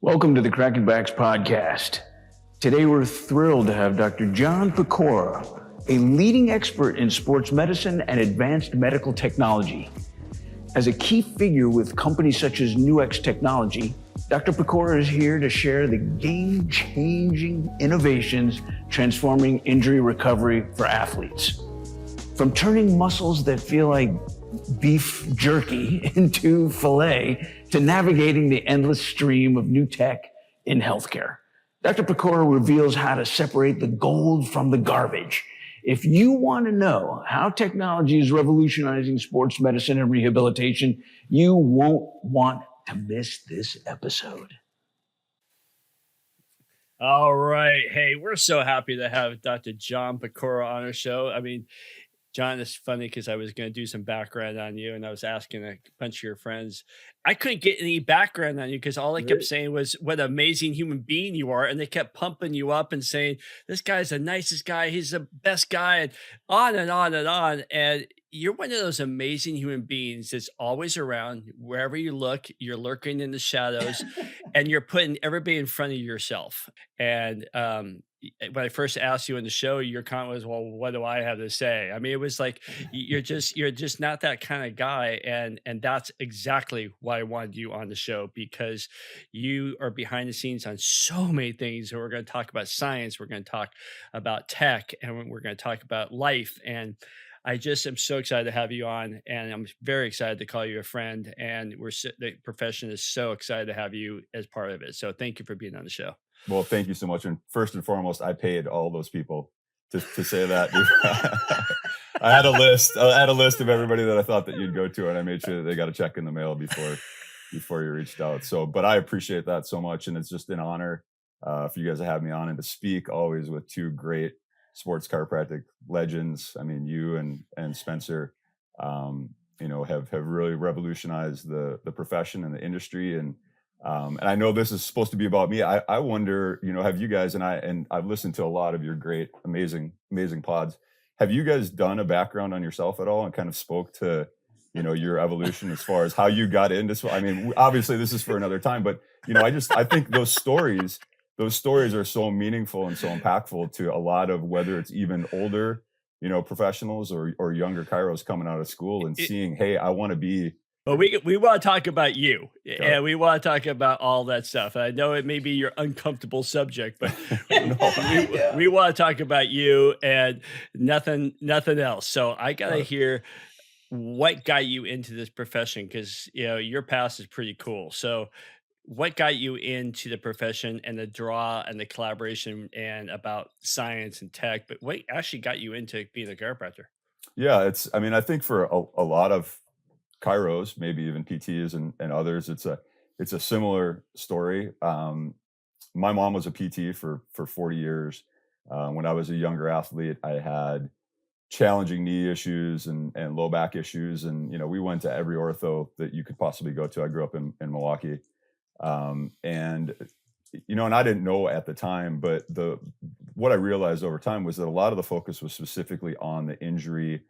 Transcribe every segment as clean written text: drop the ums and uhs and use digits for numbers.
Welcome to the Crackin Backs Podcast. Today we're thrilled to have Dr. John Pecora, a leading expert in sports medicine and advanced medical technology. As a key figure with companies such as NeuX Technologies, Dr. Pecora is here to share the game-changing innovations transforming injury recovery for athletes. From turning muscles that feel like beef jerky into filet to navigating the endless stream of new tech in healthcare. Dr. Pecora reveals how to separate the gold from the garbage. If you want to know how technology is revolutionizing sports medicine and rehabilitation, you won't want to miss this episode. All right. Hey, we're so happy to have Dr. John Pecora on our show. I mean, John, it's funny because I was going to do some background on you and I was asking a bunch of your friends. I couldn't get any background on you because all I kept saying was what an amazing human being you are. And they kept pumping you up and saying, this guy's the nicest guy. He's the best guy, and on and on and on. And you're one of those amazing human beings that's always around. Wherever you look, you're lurking in the shadows and you're putting everybody in front of yourself. And when I first asked you in the show, your comment was, well, what do I have to say? I mean, it was like, you're just not that kind of guy. And that's exactly why I wanted you on the show, because you are behind the scenes on so many things. And we're going to talk about science. We're going to talk about tech, and we're going to talk about life. And I just am so excited to have you on, and I'm very excited to call you a friend. And the profession is so excited to have you as part of it. So thank you for being on the show. Well, thank you so much. And first and foremost, I paid all those people to say that. I had a list of everybody that I thought that you'd go to, and I made sure that they got a check in the mail before you reached out. So, but I appreciate that so much, and it's just an honor for you guys to have me on and to speak always with two great sports chiropractic legends. I mean, you and Spencer, have really revolutionized the profession and the industry. And I know this is supposed to be about me. I wonder, have you guys, and I've listened to a lot of your great, amazing pods. Have you guys done a background on yourself at all and kind of spoke to, your evolution as far as how you got into? I mean, obviously this is for another time, but I think those stories are so meaningful and so impactful to a lot of, whether it's even older, professionals or younger chiros coming out of school and seeing, hey, I want to be. But we want to talk about you, and we want to talk about all that stuff. I know it may be your uncomfortable subject, but we want to talk about you and nothing else. So I got to hear what got you into this profession, because your past is pretty cool. So what got you into the profession and the draw and the collaboration and about science and tech, but what actually got you into being a chiropractor? Yeah, I think for a lot of chiros, maybe even PTs and others, it's a similar story. My mom was a PT for 40 years. When I was a younger athlete, I had challenging knee issues and low back issues. And, we went to every ortho that you could possibly go to. I grew up in Milwaukee. And I didn't know at the time, but what I realized over time was that a lot of the focus was specifically on the injury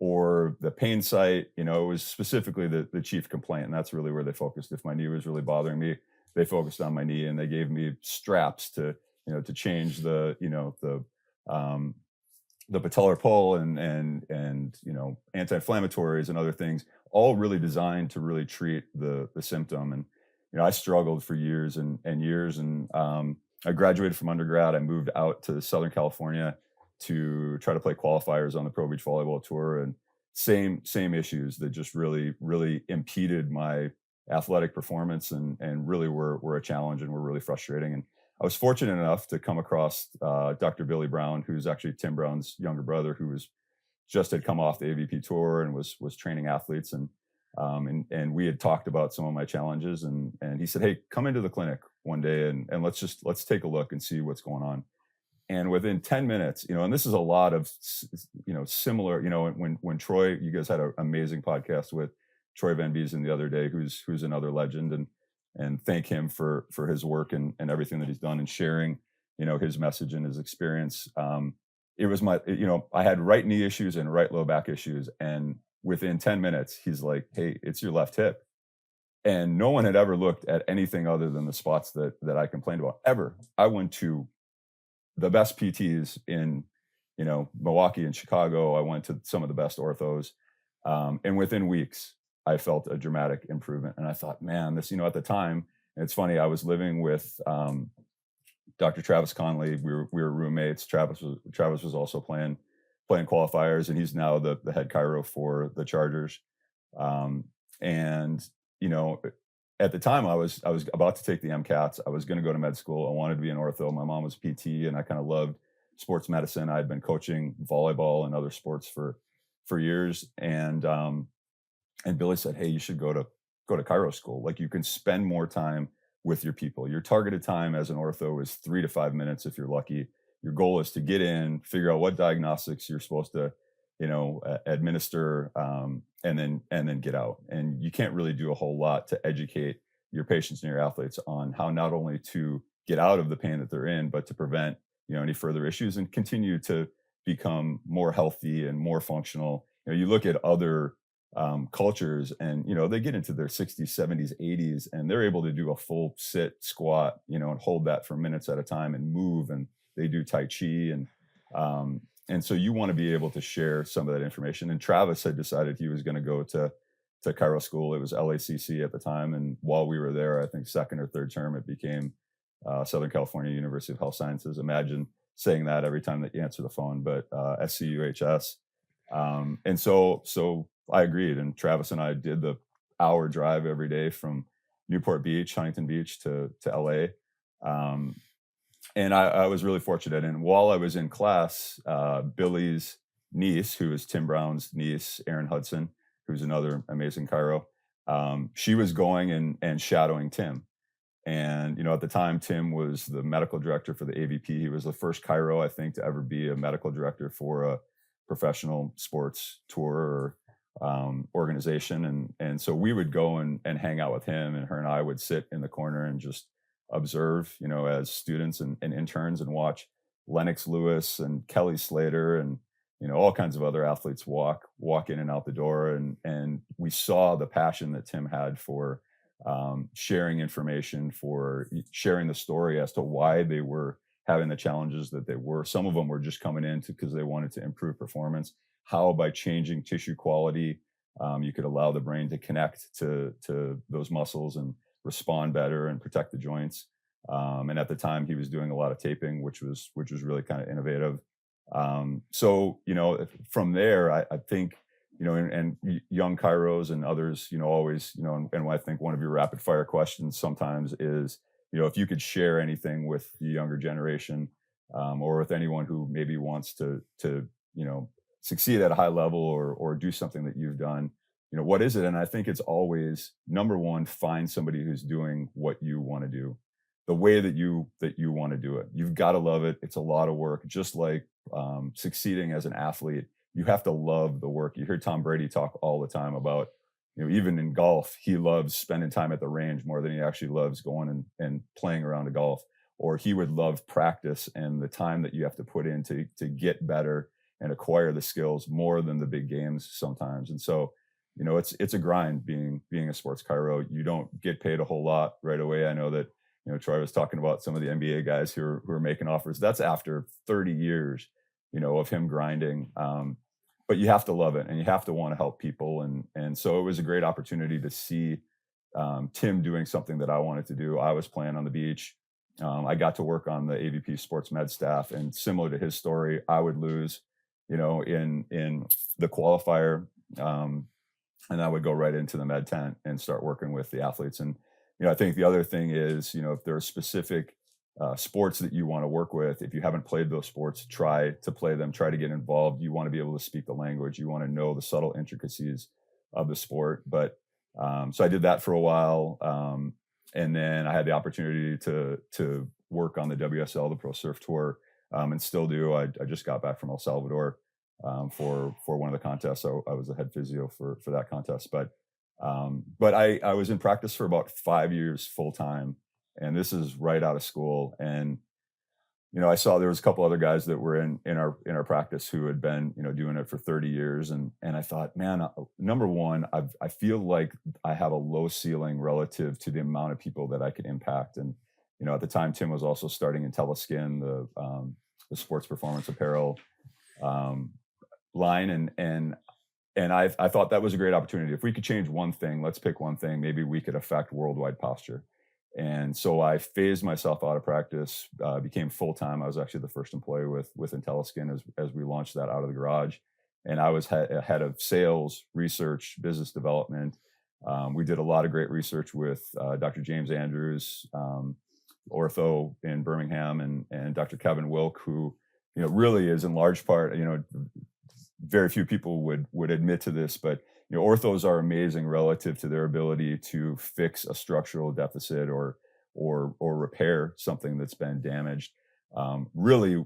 or the pain site. It was specifically the chief complaint, and that's really where they focused. If my knee was really bothering me, they focused on my knee, and they gave me straps to change the patellar pull and anti-inflammatories and other things, all really designed to really treat the symptom. And I struggled for years and years, and I graduated from undergrad. I moved out to Southern California to try to play qualifiers on the Pro Beach Volleyball Tour, and same issues that just really, really impeded my athletic performance and really were a challenge and were really frustrating. And I was fortunate enough to come across Dr. Billy Brown, who's actually Tim Brown's younger brother, who had come off the AVP tour and was training athletes. And we had talked about some of my challenges, and he said, hey, come into the clinic one day and let's take a look and see what's going on. And within 10 minutes, and this is a lot of, similar, when Troy, you guys had an amazing podcast with Troy Van Biesen the other day, who's another legend, and thank him for his work and everything that he's done and sharing, his message and his experience. It was I had right knee issues and right low back issues. And within 10 minutes, he's like, hey, it's your left hip. And no one had ever looked at anything other than the spots that I complained about ever. I went to the best PTs in, Milwaukee and Chicago. I went to some of the best orthos. And within weeks, I felt a dramatic improvement. And I thought, man, this, at the time, and it's funny, I was living with Dr. Travis Conley. We were roommates. Travis was also playing qualifiers, and he's now the head chiro for the Chargers. And at the time, I was about to take the MCATs. I was going to go to med school. I wanted to be an ortho. My mom was PT, and I kind of loved sports medicine. I had been coaching volleyball and other sports for years, and Billy said, "Hey, you should go to chiro school. Like, you can spend more time with your people. Your targeted time as an ortho is 3 to 5 minutes if you're lucky. Your goal is to get in, figure out what diagnostics you're supposed to, administer, and then get out. And you can't really do a whole lot to educate your patients and your athletes on how not only to get out of the pain that they're in, but to prevent, any further issues and continue to become more healthy and more functional. You look at other cultures, and they get into their 60s, 70s, 80s, and they're able to do a full sit, squat, and hold that for minutes at a time and move, and they do Tai Chi, and so you want to be able to share some of that information. And Travis had decided he was going to go to chiro school. It was LACC at the time, and while we were there, I think second or third term, it became Southern California University of Health Sciences. Imagine saying that every time that you answer the phone, but SCUHS. And so I agreed, and Travis and I did the hour drive every day from Newport Beach, Huntington Beach to LA. And I was really fortunate. And while I was in class, Billy's niece, who is Tim Brown's niece, Erin Hudson, who's another amazing chiro, she was going and shadowing Tim. And, at the time, Tim was the medical director for the AVP. He was the first chiro, I think, to ever be a medical director for a professional sports tour or organization. And so we would go and hang out with him, and her and I would sit in the corner and just observe, as students and interns, and watch Lennox Lewis and Kelly Slater and, all kinds of other athletes walk in and out the door. And we saw the passion that Tim had for sharing information, for sharing the story as to why they were having the challenges that they were. Some of them were just coming in because they wanted to improve performance. How by changing tissue quality, you could allow the brain to connect to those muscles and respond better and protect the joints. And at the time, he was doing a lot of taping, which was really kind of innovative. So from there, I think, and young chiros and others, always, and I think one of your rapid fire questions sometimes is, if you could share anything with the younger generation, or with anyone who maybe wants to succeed at a high level or do something that you've done, what is it? And I think it's always, number one, find somebody who's doing what you want to do, the way that you want to do it. You've got to love it. It's a lot of work. Just like succeeding as an athlete, you have to love the work. You hear Tom Brady talk all the time about, even in golf, he loves spending time at the range more than he actually loves going and playing around a golf. Or he would love practice and the time that you have to put in to get better and acquire the skills more than the big games sometimes. And so, it's a grind being a sports chiro. You don't get paid a whole lot right away. I know that, Troy was talking about some of the NBA guys who are making offers. That's after 30 years, of him grinding. But you have to love it, and you have to want to help people. And so it was a great opportunity to see Tim doing something that I wanted to do. I was playing on the beach. I got to work on the AVP sports med staff, and similar to his story, I would lose, in the qualifier, and I would go right into the med tent and start working with the athletes. And I think the other thing is, if there are specific sports that you want to work with, if you haven't played those sports, try to play them, try to get involved. You want to be able to speak the language. You want to know the subtle intricacies of the sport. But so I did that for a while. And then I had the opportunity to work on the WSL, the Pro Surf Tour, and still do. I just got back from El Salvador for one of the contests. So I was the head physio for that contest. But I was in practice for about 5 years full time. And this is right out of school. And I saw there was a couple other guys that were in our practice who had been, doing it for 30 years. And I thought, man, number one, I feel like I have a low ceiling relative to the amount of people that I could impact. And, at the time, Tim was also starting IntelliSkin, the sports performance apparel line. And I thought that was a great opportunity. If we could change one thing, let's pick one thing, maybe we could affect worldwide posture. And so I phased myself out of practice, became full-time. I was actually the first employee with IntelliSkin as we launched that out of the garage. And I was head of sales, research, business development. We did a lot of great research with Dr. James Andrews, ortho in Birmingham, and Dr. Kevin Wilk, who, really is in large part, very few people would admit to this, but orthos are amazing relative to their ability to fix a structural deficit or repair something that's been damaged. Really,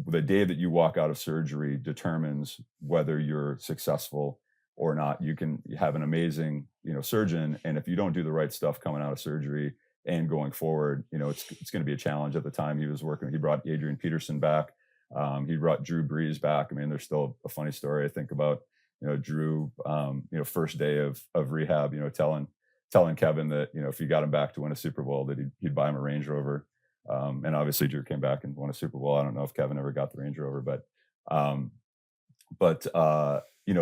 the day that you walk out of surgery determines whether you're successful or not. You can have an amazing, surgeon, and if you don't do the right stuff coming out of surgery and going forward, it's going to be a challenge. At the time he was working, he brought Adrian Peterson back. He brought Drew Brees back. I mean, there's still a funny story I think about, Drew, first day of rehab, telling Kevin that, if he got him back to win a Super Bowl, that he'd buy him a Range Rover. And obviously Drew came back and won a Super Bowl. I don't know if Kevin ever got the Range Rover,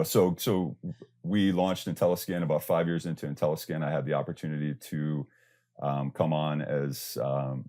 so we launched IntelliSkin. About 5 years into IntelliSkin, I had the opportunity to come on as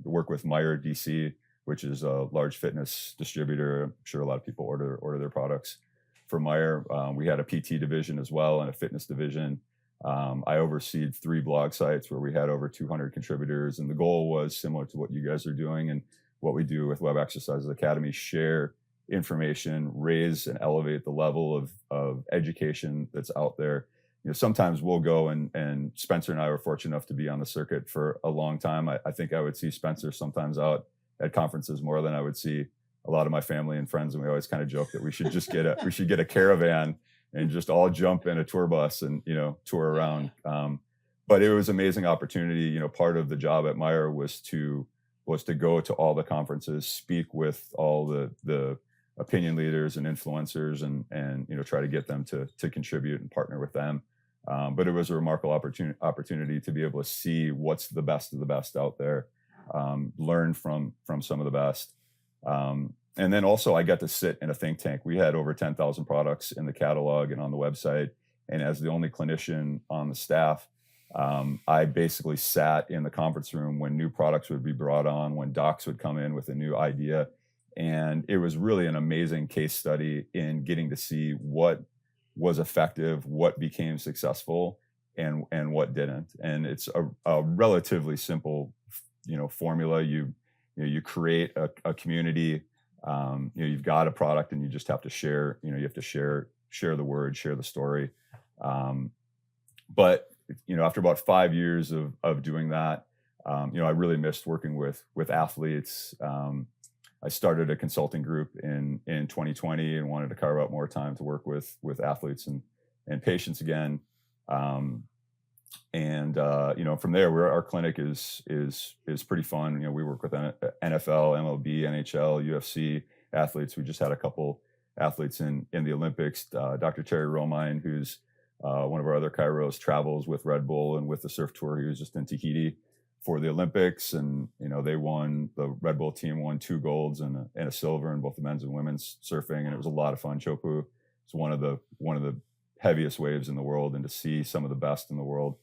work with Meyer DC, which is a large fitness distributor. I'm sure a lot of people order their products for Meyer. We had a PT division as well and a fitness division. I overseed 3 blog sites where we had over 200 contributors. And the goal was similar to what you guys are doing and what we do with Web Exercises Academy: share information, raise and elevate the level of education that's out there. Sometimes we'll go and Spencer and I were fortunate enough to be on the circuit for a long time. I think I would see Spencer sometimes out at conferences more than I would see a lot of my family and friends. And we always kind of joke that we should just get a caravan and just all jump in a tour bus and, tour around. But it was an amazing opportunity. Part of the job at Meyer was to go to all the conferences, speak with all the opinion leaders and influencers and try to get them to contribute and partner with them. But it was a remarkable opportunity to be able to see what's the best of the best out there. Learn from some of the best. And then also I got to sit in a think tank. We had over 10,000 products in the catalog and on the website. And as the only clinician on the staff, I basically sat in the conference room when new products would be brought on, when docs would come in with a new idea. And it was really an amazing case study in getting to see what was effective, what became successful, and what didn't. And it's a relatively simple formula. You create a community. You've got a product and you just have to share. You have to share the word, share the story. But after about 5 years of doing that, I really missed working with athletes. I started a consulting group in 2020 and wanted to carve out more time to work with athletes and patients again. From there, our clinic is pretty fun. We work with NFL, MLB, NHL, UFC athletes. We just had a couple athletes in the Olympics. Dr. Terry Romine, who's one of our other chiros, travels with Red Bull and with the surf tour. He was just in Tahiti for the Olympics, and the Red Bull team won 2 golds and a silver in both the men's and women's surfing, and it was a lot of fun. Chopu is one of the heaviest waves in the world, and to see some of the best in the world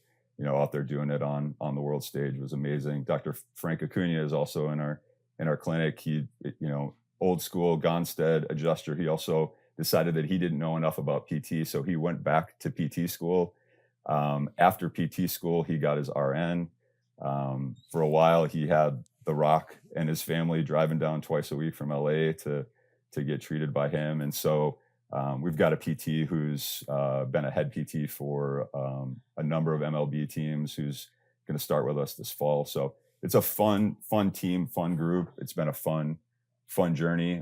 out there doing it on the world stage was amazing. Dr. Frank Acuna is also in our clinic. He, old school Gonstead adjuster. He also decided that he didn't know enough about PT, so he went back to PT school. After PT school, he got his RN. For a while, he had The Rock and his family driving down twice a week from LA to get treated by him. And so we've got a PT who's been a head PT for a number of MLB teams, who's going to start with us this fall. So it's a fun team, fun group. It's been a fun journey.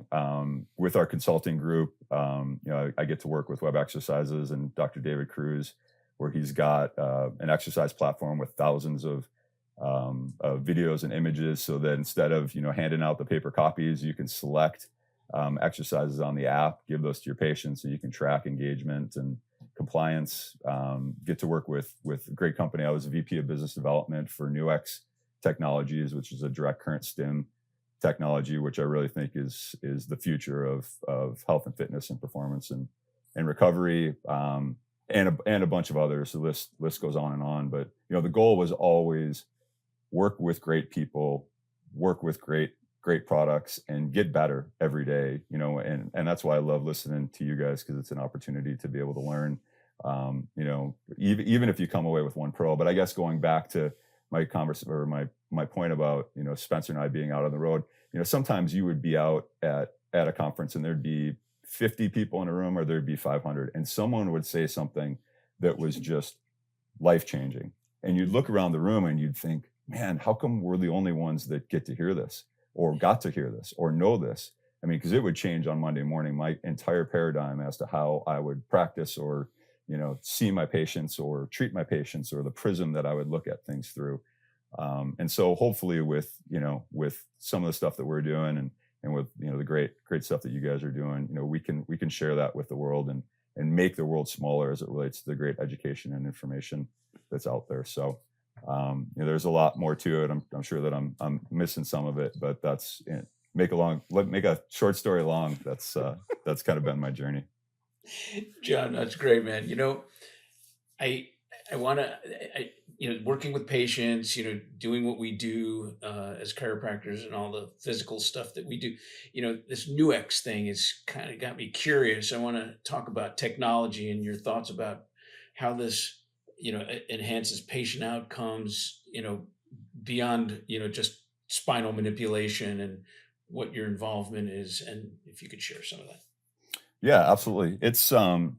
With our consulting group, I get to work with Web Exercises and Dr. David Cruz, where he's got an exercise platform with thousands of videos and images, so that instead of handing out the paper copies, you can select exercises on the app, give those to your patients, so you can track engagement and compliance. Get to work with a great company. I was a VP of business development for NeuX Technologies, which is a direct current stim technology, which I really think is the future of health and fitness and performance and recovery, and a bunch of others. The list goes on and on. But the goal was always work with great people, work with great products, and get better every day. And that's why I love listening to you guys, because it's an opportunity to be able to learn. Even if you come away with one pro. But I guess going back to my my point about Spencer and I being out on the road, sometimes you would be out at a conference and there'd be 50 people in a room, or there'd be 500, and someone would say something that was just life-changing, and you'd look around the room and you'd think, man, how come we're the only ones that get to hear this, or got to hear this, or know this? I mean, because it would change on Monday morning my entire paradigm as to how I would practice, or see my patients, or treat my patients, or the prism that I would look at things through. And so hopefully with some of the stuff that we're doing, and with the great stuff that you guys are doing, we can share that with the world, and make the world smaller as it relates to the great education and information that's out there. So there's a lot more to it. I'm sure that I'm missing some of it, but that's make a short story long. That's kind of been my journey. John, that's great, man. I want to, working with patients, doing what we do as chiropractors, and all the physical stuff that we do, this NeuX thing has kind of got me curious. I want to talk about technology and your thoughts about how this, enhances patient outcomes, beyond, just spinal manipulation, and what your involvement is. And if you could share some of that. Yeah, absolutely. It's, I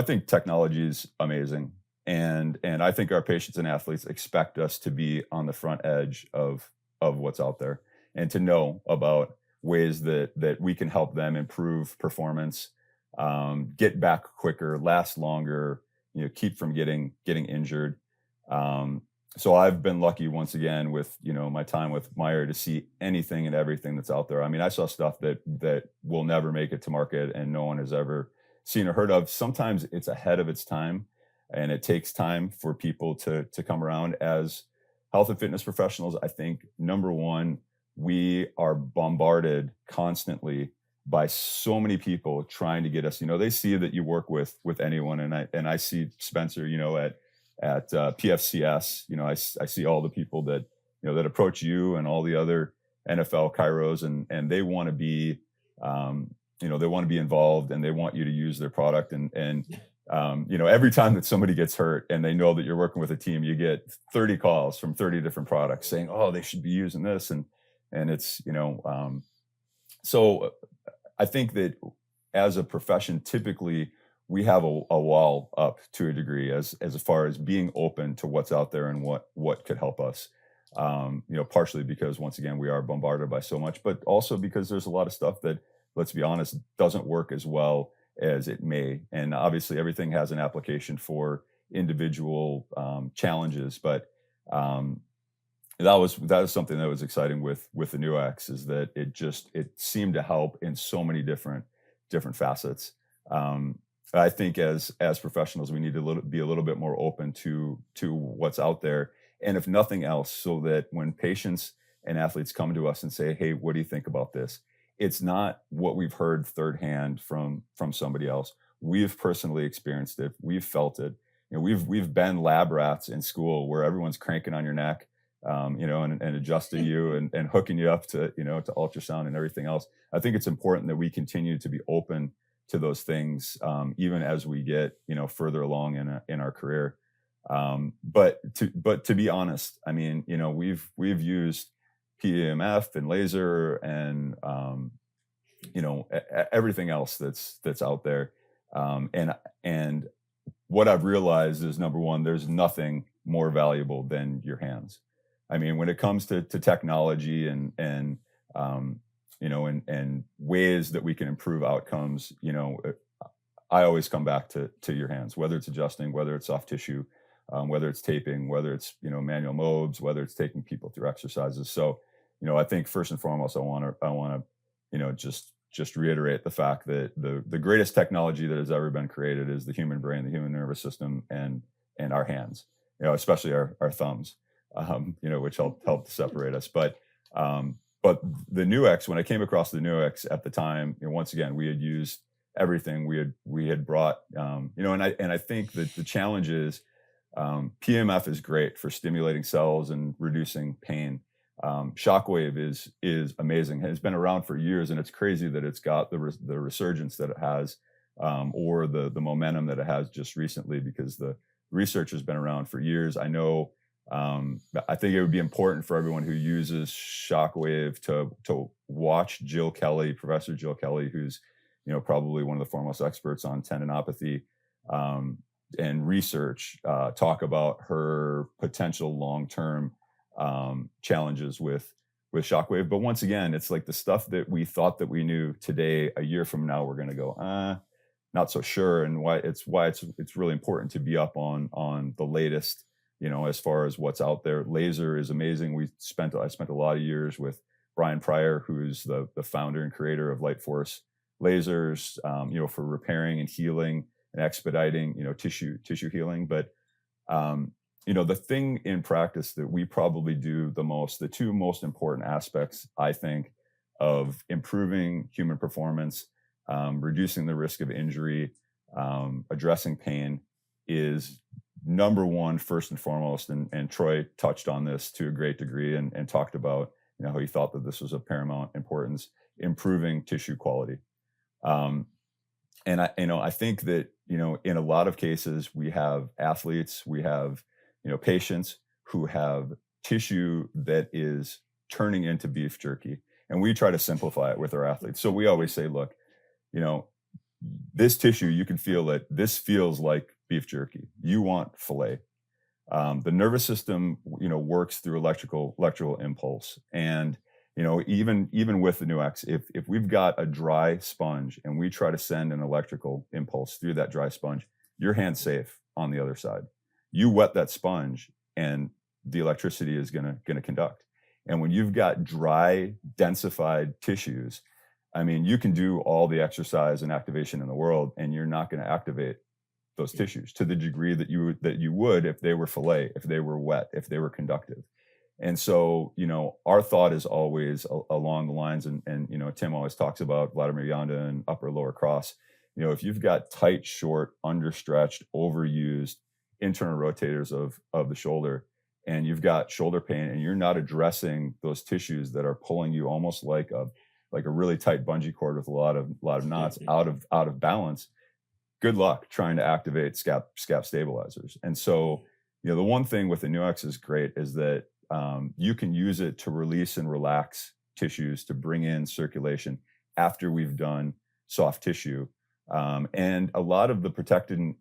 think technology is amazing. And I think our patients and athletes expect us to be on the front edge of what's out there, and to know about ways that we can help them improve performance, get back quicker, last longer, keep from getting injured. So I've been lucky once again with, my time with Meyer, to see anything and everything that's out there. I mean, I saw stuff that will never make it to market and no one has ever seen or heard of. Sometimes it's ahead of its time, and it takes time for people to come around. As health and fitness professionals, I think, number one, we are bombarded constantly by so many people trying to get us. They see that you work with anyone, and I see Spencer, at PFCS. I see all the people that that approach you, and all the other NFL chiros, and they want to be, they want to be involved, and they want you to use their product, and every time that somebody gets hurt and they know that you're working with a team, you get 30 calls from 30 different products saying, oh, they should be using this. And it's, so I think that as a profession, typically we have a wall up to a degree as far as being open to what's out there and what could help us. Partially because, once again, we are bombarded by so much, but also because there's a lot of stuff that, let's be honest, doesn't work as well as it may. And obviously everything has an application for individual challenges, but that was something that was exciting with the NeuX, is that it seemed to help in so many different facets. I think as professionals, we need to be a little bit more open to what's out there, and if nothing else, so that when patients and athletes come to us and say, hey, what do you think about this? It's not what we've heard third hand from somebody else. We've personally experienced it. We've felt it. We've been lab rats in school, where everyone's cranking on your neck, and adjusting you and hooking you up to ultrasound and everything else. I think it's important that we continue to be open to those things, even as we get further along in our career. But to be honest, I mean, we've used PEMF and laser and everything else that's out there. And what I've realized is, number one, there's nothing more valuable than your hands. I mean, when it comes to technology and ways that we can improve outcomes, I always come back to your hands, whether it's adjusting, whether it's soft tissue, whether it's taping, whether it's, manual modes, whether it's taking people through exercises. So, I think first and foremost, I want to, just reiterate the fact that the greatest technology that has ever been created is the human brain, the human nervous system, and our hands, especially our thumbs, which help to separate us. But the NeuX, when I came across the NeuX at the time, once again, we had used everything we had brought, and I think that the challenge is, PMF is great for stimulating cells and reducing pain. Shockwave is amazing. It's been around for years, and it's crazy that it's got the resurgence that it has, or the momentum that it has just recently, because the research has been around for years. I know. I think it would be important for everyone who uses Shockwave to watch Professor Jill Kelly, who's probably one of the foremost experts on tendinopathy, and research, talk about her potential long-term challenges with Shockwave. But once again, it's like the stuff that we thought that we knew today, a year from now, we're going to go, not so sure. And why it's really important to be up on the latest, as far as what's out there. Laser is amazing. I spent a lot of years with Brian Pryor, who's the founder and creator of Light Force lasers, for repairing and healing and expediting, tissue healing. But, the thing in practice that we probably do the most, the two most important aspects, I think, of improving human performance, reducing the risk of injury, addressing pain, is number one, first and foremost. And Troy touched on this to a great degree and talked about, how he thought that this was of paramount importance, improving tissue quality. And I think that, in a lot of cases, we have athletes, we have, patients who have tissue that is turning into beef jerky. And we try to simplify it with our athletes. So we always say, look, this tissue, you can feel that this feels like beef jerky. You want filet. The nervous system, works through electrical impulse. And, even with the NeuX, if we've got a dry sponge and we try to send an electrical impulse through that dry sponge, your hand's safe on the other side. You wet that sponge and the electricity is going to conduct. And when you've got dry, densified tissues, I mean, you can do all the exercise and activation in the world, and you're not going to activate those tissues to the degree that you would if they were filet, if they were wet, if they were conductive. And so, our thought is always along the lines, and Tim always talks about Vladimir Yanda and upper lower cross. If you've got tight, short, understretched, overused internal rotators of the shoulder, and you've got shoulder pain, and you're not addressing those tissues that are pulling you almost like a really tight bungee cord with a lot of knots out of balance, good luck trying to activate scap stabilizers. And so, the one thing with the NeuX is great is that you can use it to release and relax tissues, to bring in circulation after we've done soft tissue. And a lot of the protection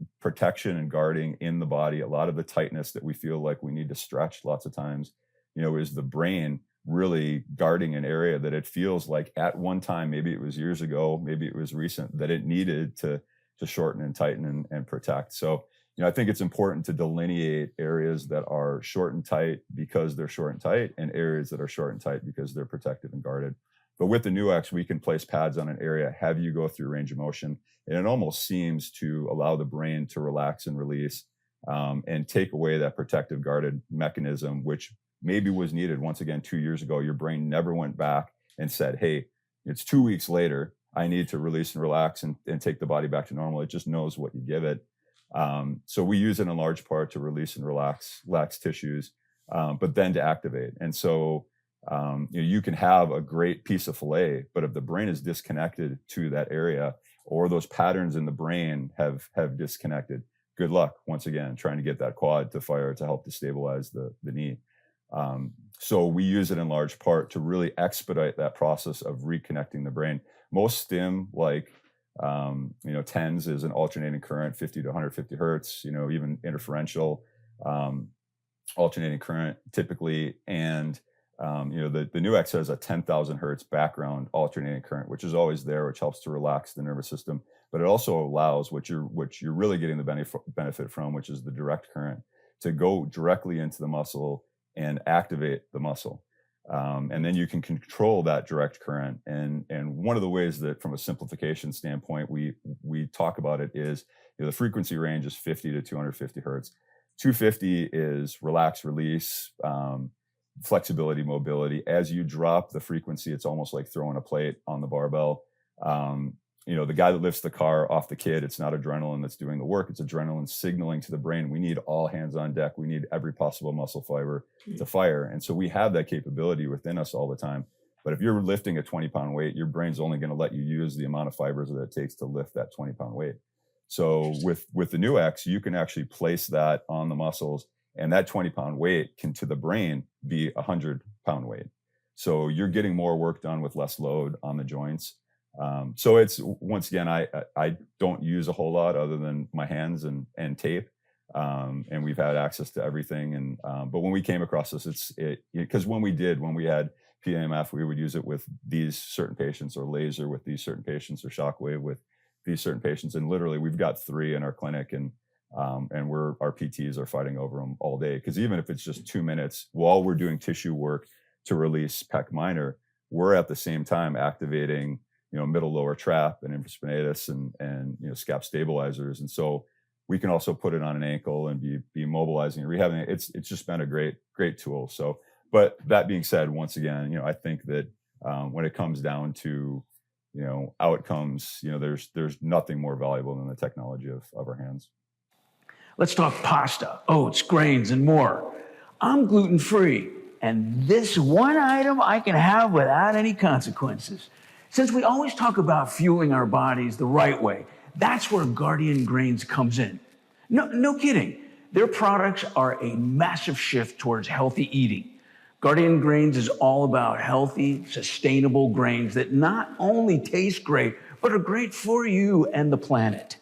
and guarding in the body, a lot of the tightness that we feel like we need to stretch lots of times, is the brain really guarding an area that it feels like at one time, maybe it was years ago, maybe it was recent, that it needed to shorten and tighten and protect. So, I think it's important to delineate areas that are short and tight because they're short and tight, and areas that are short and tight because they're protective and guarded. But with the NeuX, we can place pads on an area, have you go through range of motion, and it almost seems to allow the brain to relax and release, and take away that protective guarded mechanism, which maybe was needed. Once again, 2 years ago, your brain never went back and said, hey, it's 2 weeks later, I need to release and relax and take the body back to normal. It just knows what you give it. So we use it in large part to release and relax tissues, but then to activate. And so, you can have a great piece of filet, but if the brain is disconnected to that area, or those patterns in the brain have disconnected, good luck, once again, trying to get that quad to fire to help to stabilize the knee. So we use it in large part to really expedite that process of reconnecting the brain. Most stim, like, TENS is an alternating current, 50 to 150 hertz, even interferential, alternating current typically. And, the NeuX has a 10,000 hertz background alternating current, which is always there, which helps to relax the nervous system. But it also allows what you're really getting the benefit from, which is the direct current, to go directly into the muscle and activate the muscle. And then you can control that direct current. And one of the ways that, from a simplification standpoint, we talk about it is, the frequency range is 50 to 250 hertz. 250 is relax, release, flexibility, mobility. As you drop the frequency, it's almost like throwing a plate on the barbell. The guy that lifts the car off the kid, it's not adrenaline that's doing the work. It's adrenaline signaling to the brain. We need all hands on deck. We need every possible muscle fiber to fire. And so we have that capability within us all the time. But if you're lifting a 20-pound weight, your brain's only going to let you use the amount of fibers that it takes to lift that 20-pound weight. So with the NeuX, you can actually place that on the muscles, and that 20-pound weight can, to the brain, be a 100-pound weight. So you're getting more work done with less load on the joints. So it's, once again, I don't use a whole lot other than my hands and tape. And we've had access to everything. And, but when we came across this, because when we had PAMF, we would use it with these certain patients, or laser with these certain patients, or shockwave with these certain patients. And literally we've got 3 in our clinic, and our PTs are fighting over them all day. Cause even if it's just 2 minutes while we're doing tissue work to release pec minor, we're at the same time activating, middle lower trap and infraspinatus and scap stabilizers. And so we can also put it on an ankle and be mobilizing and rehabbing. It's just been a great tool. So, but that being said, once again, I think that when it comes down to, outcomes, there's nothing more valuable than the technology of our hands. Let's talk pasta, oats, grains, and more. I'm gluten-free, and this one item I can have without any consequences. Since we always talk about fueling our bodies the right way, that's where Guardian Grains comes in. No kidding. Their products are a massive shift towards healthy eating. Guardian Grains is all about healthy, sustainable grains that not only taste great, but are great for you and the planet.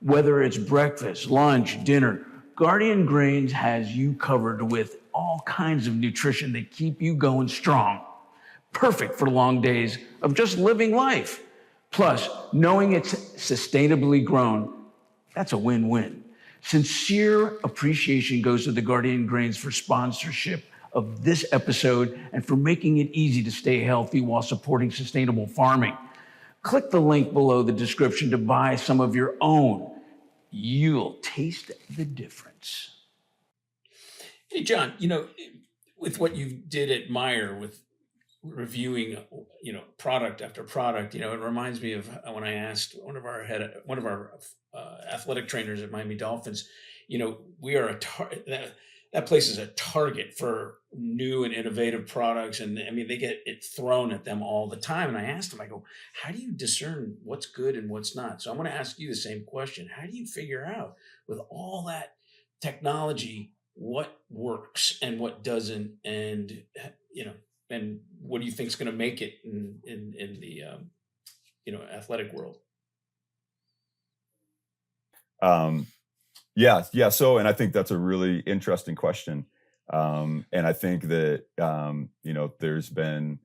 Whether it's breakfast, lunch, dinner, Guardian Grains has you covered with all kinds of nutrition that keep you going strong. Perfect for long days of just living life. Plus, knowing it's sustainably grown, that's a win-win. Sincere appreciation goes to the Guardian Grains for sponsorship of this episode and for making it easy to stay healthy while supporting sustainable farming. Click the link below the description to buy some of your own. You'll taste the difference. Hey, John, with what you did at Meyer with reviewing, product after product, it reminds me of when I asked one of our athletic trainers at Miami Dolphins, we are that place is a target for new and innovative products. And I mean, they get it thrown at them all the time. And I asked him, I go, how do you discern what's good and what's not? So I'm going to ask you the same question. How do you figure out, with all that technology, what works and what doesn't? And, and what do you think is going to make it in the, athletic world? Yeah. So, and I think that's a really interesting question. And I think that, there's been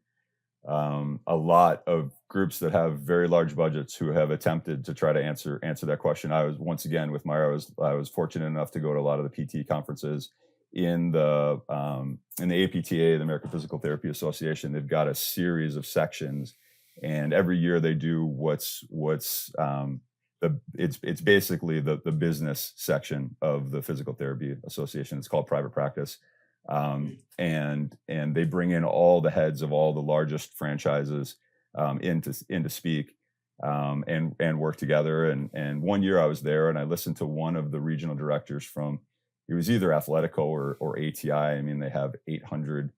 a lot of groups that have very large budgets who have attempted to try to answer that question. I was, once again, with Meyer, I was fortunate enough to go to a lot of the PT conferences in the APTA, the American Physical Therapy Association. They've got a series of sections, and every year they do it's basically the business section of the Physical Therapy Association. It's called Private Practice. And they bring in all the heads of all the largest franchises in to speak and work together. And one year I was there and I listened to one of the regional directors from, it was either Athletico or ATI. I mean, they have 800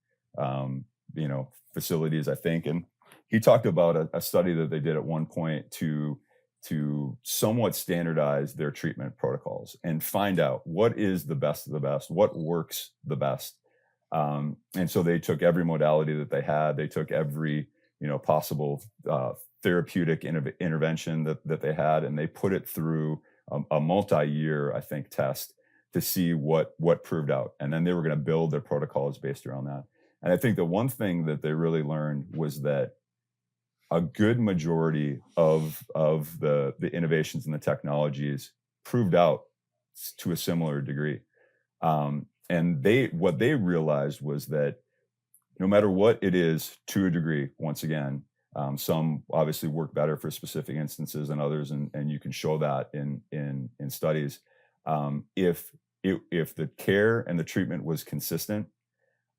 facilities, I think. And he talked about a study that they did at one point to somewhat standardize their treatment protocols and find out what is the best of the best, what works the best. And so they took every modality that they had. They took every, possible therapeutic intervention that they had, and they put it through a multi-year, I think, test to see what proved out. And then they were going to build their protocols based around that. And I think the one thing that they really learned was that a good majority of the innovations and the technologies proved out to a similar degree. And what they realized was that no matter what it is, to a degree, once again, some obviously work better for specific instances than others, and you can show that in studies. If the care and the treatment was consistent,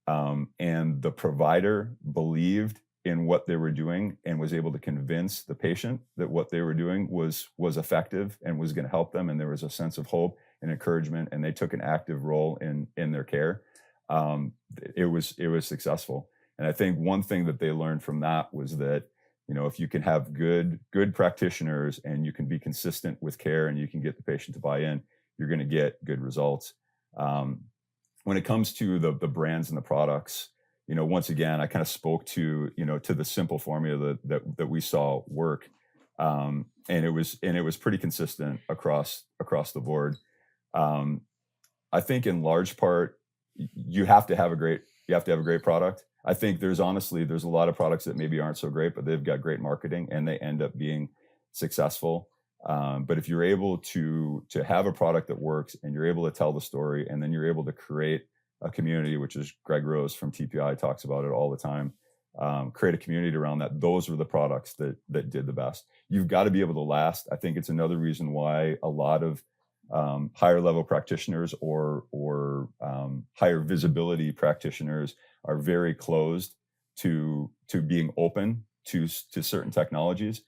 and the provider believed in what they were doing and was able to convince the patient that what they were doing was effective and was going to help them, and there was a sense of hope and encouragement, and they took an active role in their care, it was successful. And I think one thing that they learned from that was that, if you can have good practitioners and you can be consistent with care and you can get the patient to buy in, you're going to get good results. When it comes to the brands and the products, once again, I kind of spoke to the simple formula that we saw work, and it was pretty consistent across the board. I think in large part, you have to have a great product. I think there's a lot of products that maybe aren't so great, but they've got great marketing and they end up being successful. But if you're able to have a product that works and you're able to tell the story, and then you're able to create a community, which is Greg Rose from TPI talks about it all the time, create a community around that. Those were the products that did the best. You've got to be able to last. I think it's another reason why a lot of higher level practitioners or higher visibility practitioners are very closed to being open to certain technologies,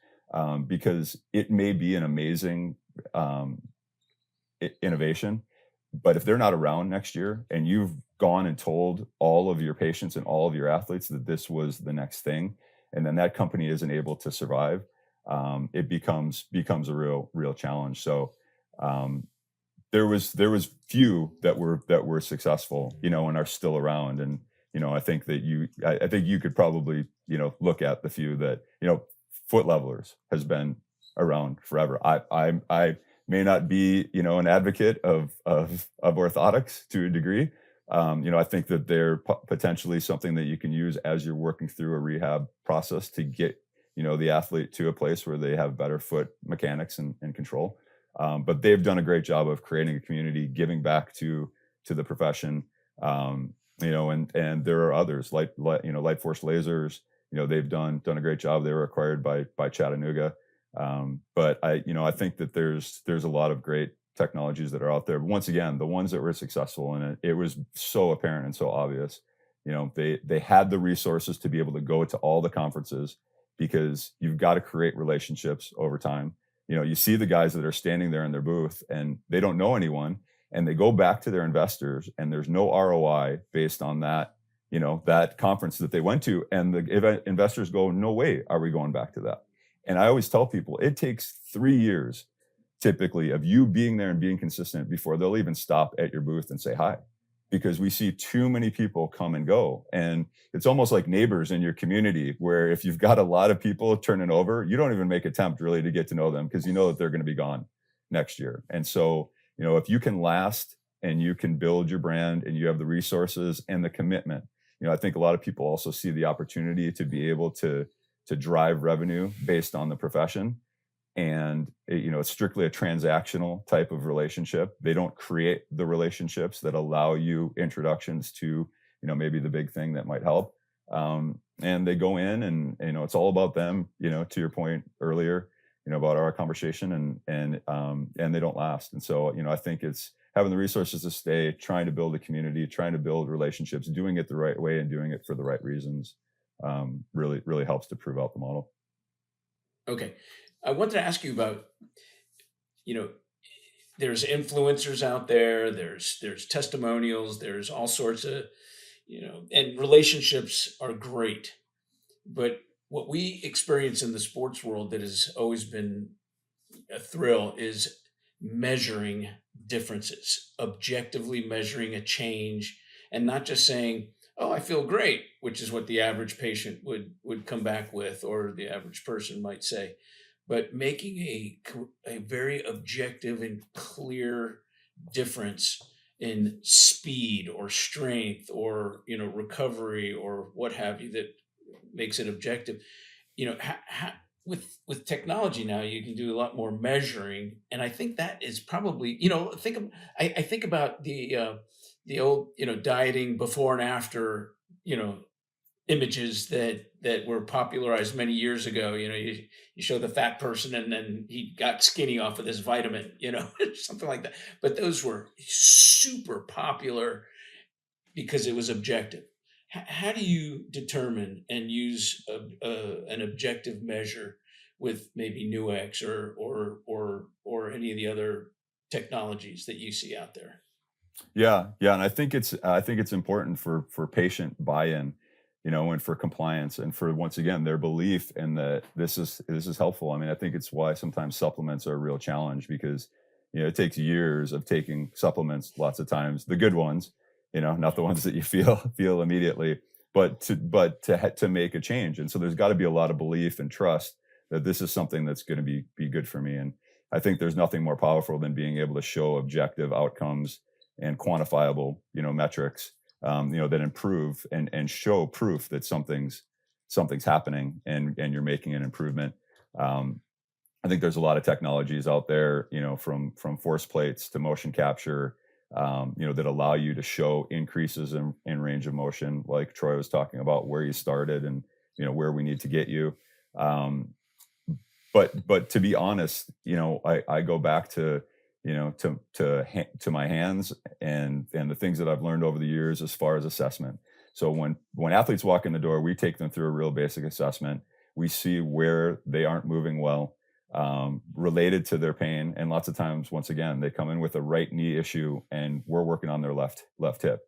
because it may be an amazing innovation, but if they're not around next year and you've gone and told all of your patients and all of your athletes that this was the next thing, and then that company isn't able to survive, it becomes a real challenge. So there was few that were successful, and are still around. And I think that you could probably look at the few that Foot Levelers has been around forever. I may not be an advocate of orthotics to a degree. I think that they're potentially something that you can use as you're working through a rehab process to get the athlete to a place where they have better foot mechanics and control. But they've done a great job of creating a community, giving back to the profession. And there are others like Light Force Lasers. They've done a great job. They were acquired by Chattanooga. But I think that there's a lot of great technologies that are out there. But once again, the ones that were successful, and it was so apparent and so obvious, they had the resources to be able to go to all the conferences, because you've got to create relationships over time. You see the guys that are standing there in their booth and they don't know anyone, and they go back to their investors and there's no ROI based on that, that conference that they went to. And the investors go, no way are we going back to that. And I always tell people it takes 3 years typically of you being there and being consistent before they'll even stop at your booth and say hi, because we see too many people come and go. And it's almost like neighbors in your community, where if you've got a lot of people turning over, you don't even make attempt really to get to know them, because you know that they're going to be gone next year. And so, if you can last and you can build your brand and you have the resources and the commitment, I think a lot of people also see the opportunity to be able to drive revenue based on the profession. And it's strictly a transactional type of relationship. They don't create the relationships that allow you introductions to maybe the big thing that might help. And they go in and it's all about them, to your point earlier, about our conversation, and they don't last. And so I think it's having the resources to stay, trying to build a community, trying to build relationships, doing it the right way and doing it for the right reasons, really helps to prove out the model. Okay. I wanted to ask you about, there's influencers out there, there's testimonials, there's all sorts of, and relationships are great. But what we experience in the sports world that has always been a thrill is measuring differences, objectively measuring a change, and not just saying, oh, I feel great, which is what the average patient would come back with, or the average person might say, but making a very objective and clear difference in speed or strength or recovery or what have you, that makes it objective. With technology now, you can do a lot more measuring, and I think that is probably I think about the the old, dieting before and after, images that were popularized many years ago. You show the fat person and then he got skinny off of this vitamin, something like that. But those were super popular because it was objective. How do you determine and use an objective measure with maybe NeuX or any of the other technologies that you see out there? Yeah, and I think it's important for patient buy-in, and for compliance, and for, once again, their belief in that this is helpful. I mean, I think it's why sometimes supplements are a real challenge, because it takes years of taking supplements, lots of times the good ones, not the ones that you feel immediately, but to make a change. And so there's got to be a lot of belief and trust that this is something that's going to be good for me. And I think there's nothing more powerful than being able to show objective outcomes and quantifiable, metrics, that improve and show proof that something's happening, and you're making an improvement. I think there's a lot of technologies out there, from force plates to motion capture, that allow you to show increases in range of motion, like Troy was talking about, where you started and, where we need to get you. But to be honest, I go back to, to my hands and the things that I've learned over the years as far as assessment. So when athletes walk in the door, we take them through a real basic assessment. We see where they aren't moving well, related to their pain. And lots of times, once again, they come in with a right knee issue and we're working on their left hip.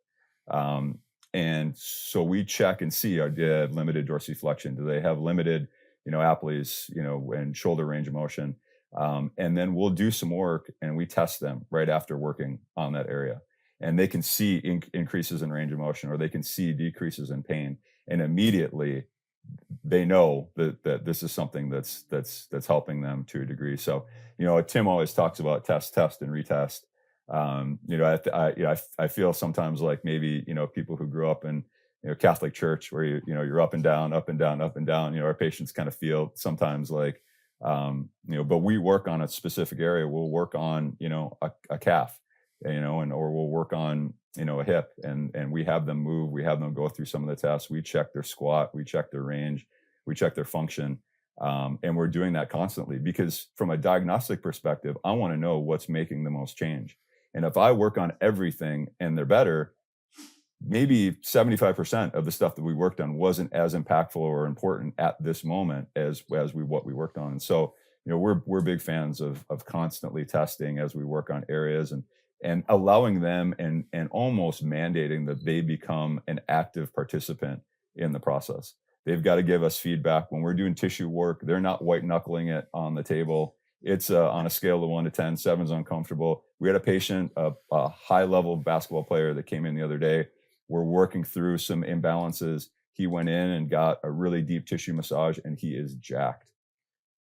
And so we check and see, do they have limited dorsiflexion? Do they have limited, applies, and shoulder range of motion? And then we'll do some work and we test them right after working on that area. And they can see increases in range of motion, or they can see decreases in pain. And immediately they know that this is something that's helping them to a degree. So, Tim always talks about test, and retest. I feel sometimes like maybe, people who grew up in, Catholic church, where you're up and down, up and down, up and down, our patients kind of feel sometimes like, but we work on a specific area. We'll work on, a calf, or we'll work on, a hip, and we have them move, we have them go through some of the tests. We check their squat, we check their range, we check their function. And we're doing that constantly, because from a diagnostic perspective, I want to know what's making the most change. And if I work on everything and they're better, maybe 75% of the stuff that we worked on wasn't as impactful or important at this moment as what we worked on. And so, we're big fans of constantly testing as we work on areas, and allowing them and almost mandating that they become an active participant in the process. They've got to give us feedback when we're doing tissue work. They're not white knuckling it on the table. It's on a scale of 1 to 10, 7's uncomfortable. We had a patient, a high level basketball player that came in the other day. We're working through some imbalances. He went in and got a really deep tissue massage, and he is jacked.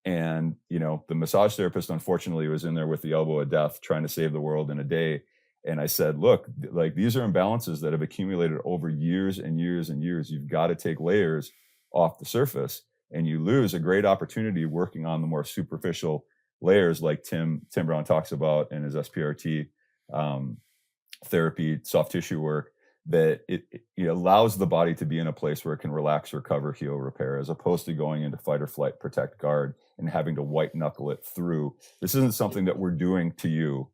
And, the massage therapist, unfortunately, was in there with the elbow of death, trying to save the world in a day. And I said, look, like, these are imbalances that have accumulated over years and years and years. You've got to take layers off the surface, and you lose a great opportunity working on the more superficial layers, like Tim Brown talks about in his SPRT therapy, soft tissue work, that it allows the body to be in a place where it can relax, recover, heal, repair, as opposed to going into fight or flight, protect, guard, and having to white knuckle it through. This isn't something that we're doing to you.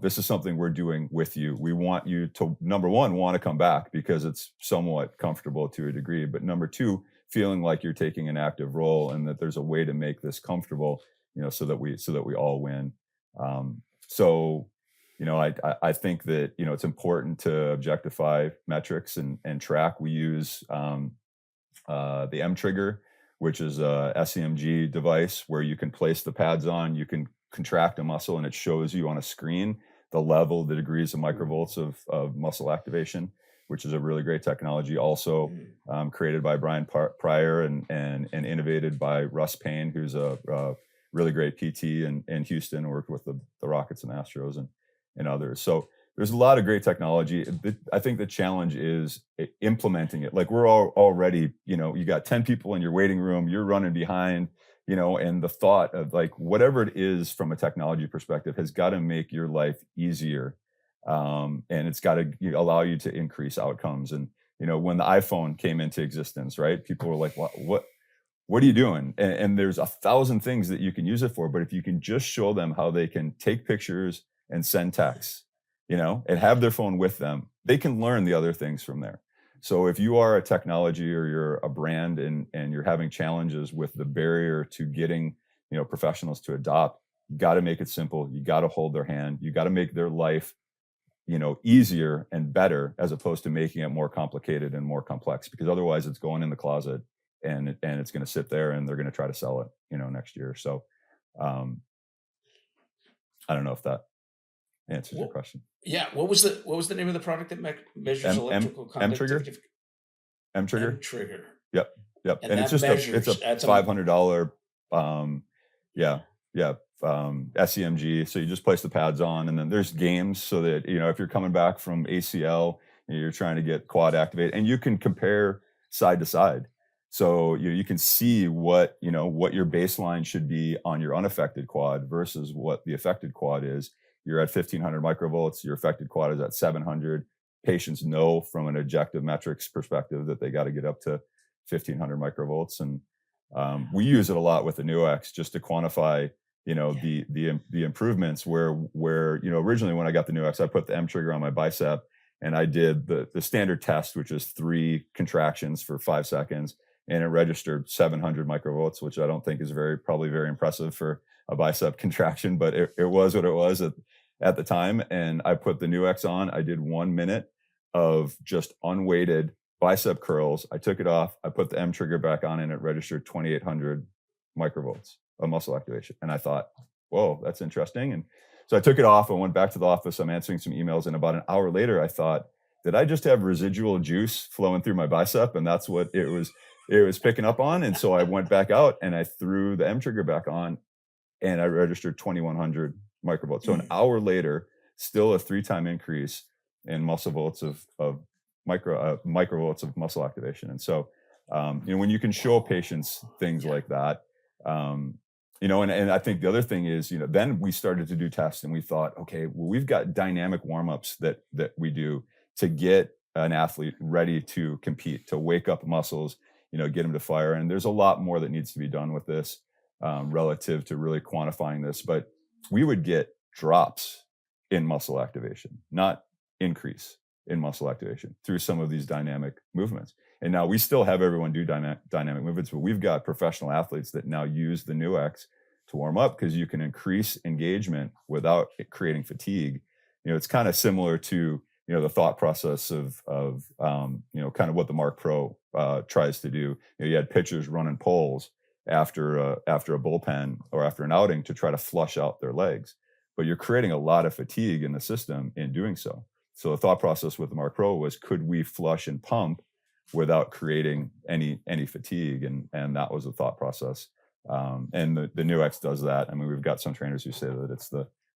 This is something we're doing with you. We want you to, number one, want to come back because it's somewhat comfortable to a degree, but number two, feeling like you're taking an active role, and that there's a way to make this comfortable, so that we all win. I think that, it's important to objectify metrics and track. We use the M trigger, which is a SEMG device where you can place the pads on, you can contract a muscle, and it shows you on a screen the level, the degrees of microvolts of muscle activation, which is a really great technology. Also created by Brian Pryor and innovated by Russ Payne, who's a really great PT in Houston, worked with the Rockets and Astros and others. So there's a lot of great technology. I think the challenge is implementing it. Like, we're already, you got 10 people in your waiting room, you're running behind, and the thought of, like, whatever it is from a technology perspective has got to make your life easier. and it's got to allow you to increase outcomes. And when the iPhone came into existence, right, people were like, what are you doing? And there's 1,000 things that you can use it for, but if you can just show them how they can take pictures and send texts, and have their phone with them, they can learn the other things from there. So if you are a technology or you're a brand and you're having challenges with the barrier to getting, professionals to adopt, you got to make it simple. You got to hold their hand. You got to make their life, easier and better, as opposed to making it more complicated and more complex, because otherwise it's going in the closet and it's going to sit there and they're going to try to sell it, next year. So I don't know if that answers your question. Yeah. What was the name of the product that measures electrical conductivity? M-Trigger. M-Trigger. Yep. And it's just it's a $500 SEMG. So you just place the pads on, and then there's games so that, if you're coming back from ACL, you're trying to get quad activated, and you can compare side to side. So you can see what your baseline should be on your unaffected quad versus what the affected quad is. You're at 1500 microvolts. Your affected quad is at 700. Patients know from an objective metrics perspective that they got to get up to 1500 microvolts. And we use it a lot with the NeuX just to quantify, the improvements where originally when I got the NeuX, I put the M-Trigger on my bicep and I did the standard test, which is 3 contractions for 5 seconds. And it registered 700 microvolts, which I don't think is probably very impressive for a bicep contraction, but it was what it was at the time. And I put the NeuX on. I did 1 minute of just unweighted bicep curls. I took it off. I put the M-Trigger back on, and it registered 2,800 microvolts of muscle activation. And I thought, whoa, that's interesting. And so I took it off. I went back to the office. I'm answering some emails. And about an hour later, I thought, did I just have residual juice flowing through my bicep? And that's what it was picking up on. And so I went back out and I threw the M-Trigger back on, and I registered 2,100 microvolts. So an hour later, still a 3-time increase in muscle volts of microvolts of muscle activation. And so, when you can show patients things like that, and I think the other thing is, then we started to do tests, and we thought, okay, well, we've got dynamic warm-ups that we do to get an athlete ready to compete, to wake up muscles, get them to fire. And there's a lot more that needs to be done with this relative to really quantifying this. But we would get drops in muscle activation, not increase in muscle activation through some of these dynamic movements. And now we still have everyone do dynamic movements, but we've got professional athletes that now use the NeuX to warm up, because you can increase engagement without it creating fatigue. It's kind of similar to the thought process of kind of what the Mark Pro tries to do. You had pitchers running poles after a bullpen or after an outing to try to flush out their legs, but you're creating a lot of fatigue in the system in doing so. So the thought process with the Mark Pro was, could we flush and pump without creating any fatigue? And that was the thought process. And the NeuX does that. I mean, we've got some trainers who say that it's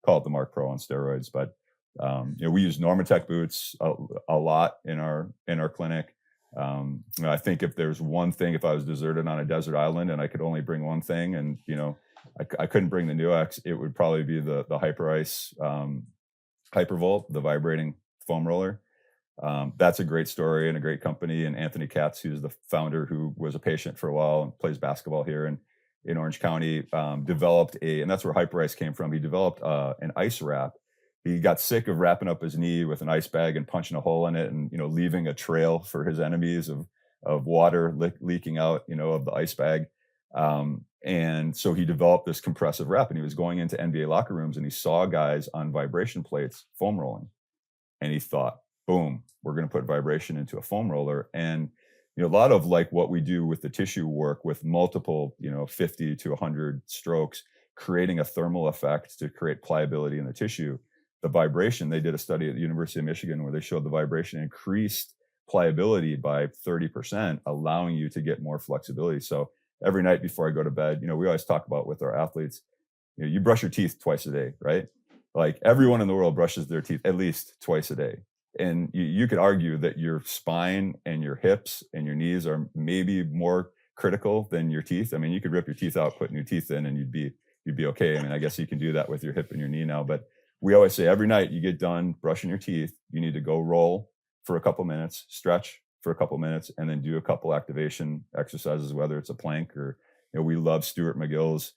call it the Mark Pro on steroids, but we use Normatec boots a lot in our clinic. I think if there's one thing, if I was deserted on a desert island and I could only bring one thing, and I couldn't bring the NeuX, it would probably be the HyperIce Hypervolt, the vibrating foam roller. That's a great story and a great company. And Anthony Katz, who's the founder, who was a patient for a while and plays basketball here in Orange County, developed and that's where HyperIce came from. He developed an ice wrap. He got sick of wrapping up his knee with an ice bag and punching a hole in it, and leaving a trail for his enemies of water leaking out of the ice bag. And so he developed this compressive wrap, and he was going into NBA locker rooms, and he saw guys on vibration plates foam rolling, and he thought, boom, we're going to put vibration into a foam roller. And a lot of like what we do with the tissue work with multiple 50 to 100 strokes, creating a thermal effect to create pliability in the tissue. The vibration, they did a study at the University of Michigan where they showed the vibration increased pliability by 30%, allowing you to get more flexibility. So every night before I go to bed, we always talk about with our athletes, you brush your teeth twice a day, right? Like everyone in the world brushes their teeth at least twice a day. And you could argue that your spine and your hips and your knees are maybe more critical than your teeth. I mean, you could rip your teeth out, put new teeth in, and you'd be okay. I mean, I guess you can do that with your hip and your knee now, but we always say every night you get done brushing your teeth, you need to go roll for a couple minutes, stretch for a couple minutes, and then do a couple activation exercises, whether it's a plank or, we love Stuart McGill's,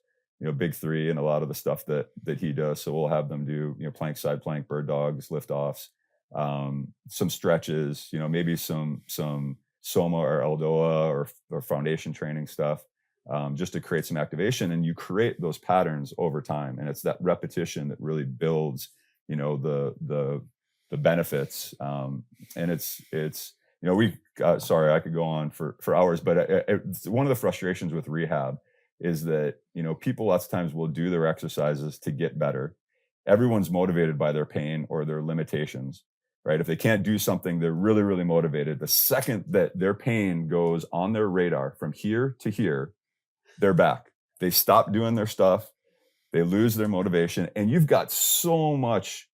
big three and a lot of the stuff that he does. So we'll have them do, plank, side plank, bird dogs, lift offs, some stretches, maybe some Soma or Eldoa or foundation training stuff, just to create some activation. And you create those patterns over time. And it's that repetition that really builds, the benefits. And it's, sorry, I could go on for hours, but it's one of the frustrations with rehab is that, people lots of times will do their exercises to get better. Everyone's motivated by their pain or their limitations, right? If they can't do something, they're really, really motivated. The second that their pain goes on their radar from here to here, they're back. They stop doing their stuff. They lose their motivation. And you've got so much,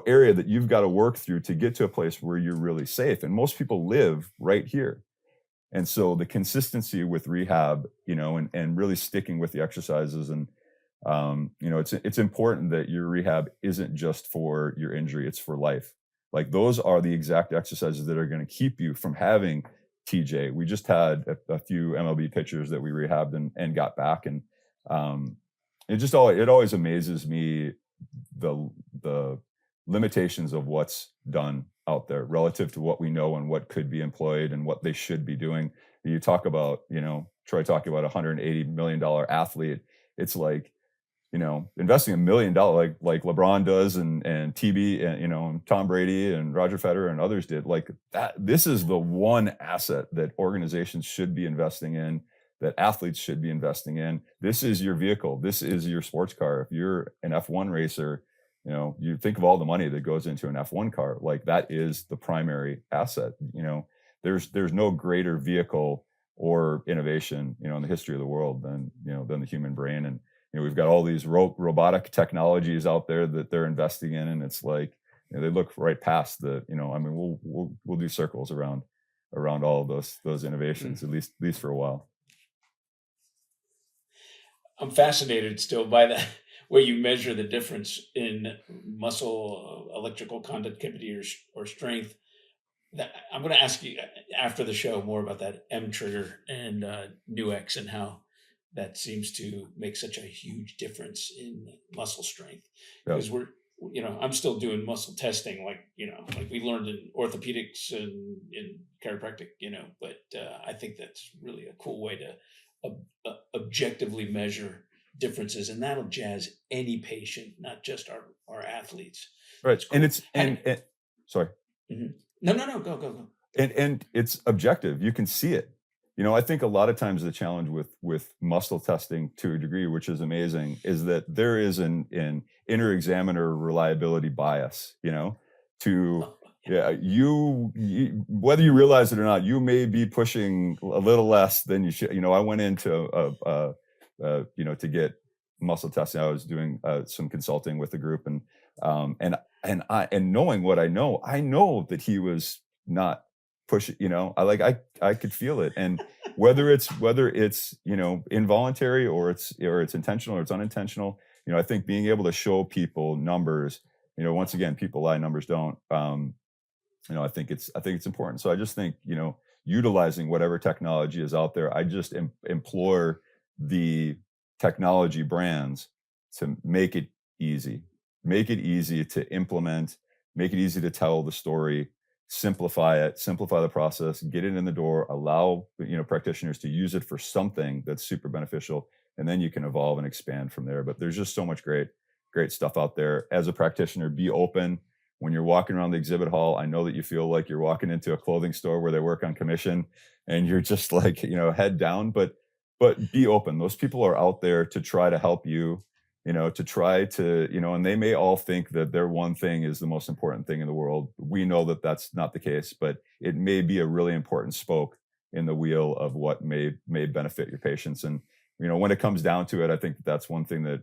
area that you've got to work through to get to a place where you're really safe. And most people live right here. And so the consistency with rehab, and really sticking with the exercises and, it's important that your rehab isn't just for your injury, it's for life. Like those are the exact exercises that are going to keep you from having TJ. We just had a few MLB pitchers that we rehabbed and got back. And it always amazes me the limitations of what's done out there relative to what we know and what could be employed and what they should be doing. You talk about, Troy talking about $180 million athlete. It's like, investing $1 million like LeBron does and TB and, Tom Brady and Roger Federer and others did, like that. This is the one asset that organizations should be investing in, that athletes should be investing in. This is your vehicle. This is your sports car. If you're an F1 racer, you think of all the money that goes into an F1 car, like that is the primary asset. There's no greater vehicle or innovation, in the history of the world than the human brain. And, we've got all these robotic technologies out there that they're investing in. And it's like, they look right past we'll do circles around all of those innovations, at least for a while. I'm fascinated still by the way you measure the difference in muscle electrical conductivity or strength. I'm going to ask you after the show more about that M trigger and NeuX and how that seems to make such a huge difference in muscle strength. Because I'm still doing muscle testing, like we learned in orthopedics and in chiropractic, but I think that's really a cool way to objectively measure differences, and that'll jazz any patient, not just our athletes. Right. Cool. And it's, and sorry. Mm-hmm. No, go. And it's objective. You can see it. I think a lot of times the challenge with muscle testing to a degree, which is amazing, is that there is an inner examiner reliability bias, you whether you realize it or not, you may be pushing a little less than you should. I went into to get muscle testing. I was doing some consulting with a group, and knowing what I know that he was not pushing. I could feel it, and whether it's involuntary or it's intentional or it's unintentional. I think being able to show people numbers. Once again, people lie, numbers don't. I think it's important. So I just think utilizing whatever technology is out there. I just implore the technology brands to make it easy to implement, make it easy to tell the story, simplify the process, get it in the door, allow practitioners to use it for something that's super beneficial, and then you can evolve and expand from there. But there's just so much great stuff out there. As a practitioner, be open. When you're walking around the exhibit hall, I know that you feel like you're walking into a clothing store where they work on commission and you're just like, head down, but be open. Those people are out there to try to help you, to try to, and they may all think that their one thing is the most important thing in the world. We know that that's not the case, but it may be a really important spoke in the wheel of what may benefit your patients. And, when it comes down to it, I think that's one thing that,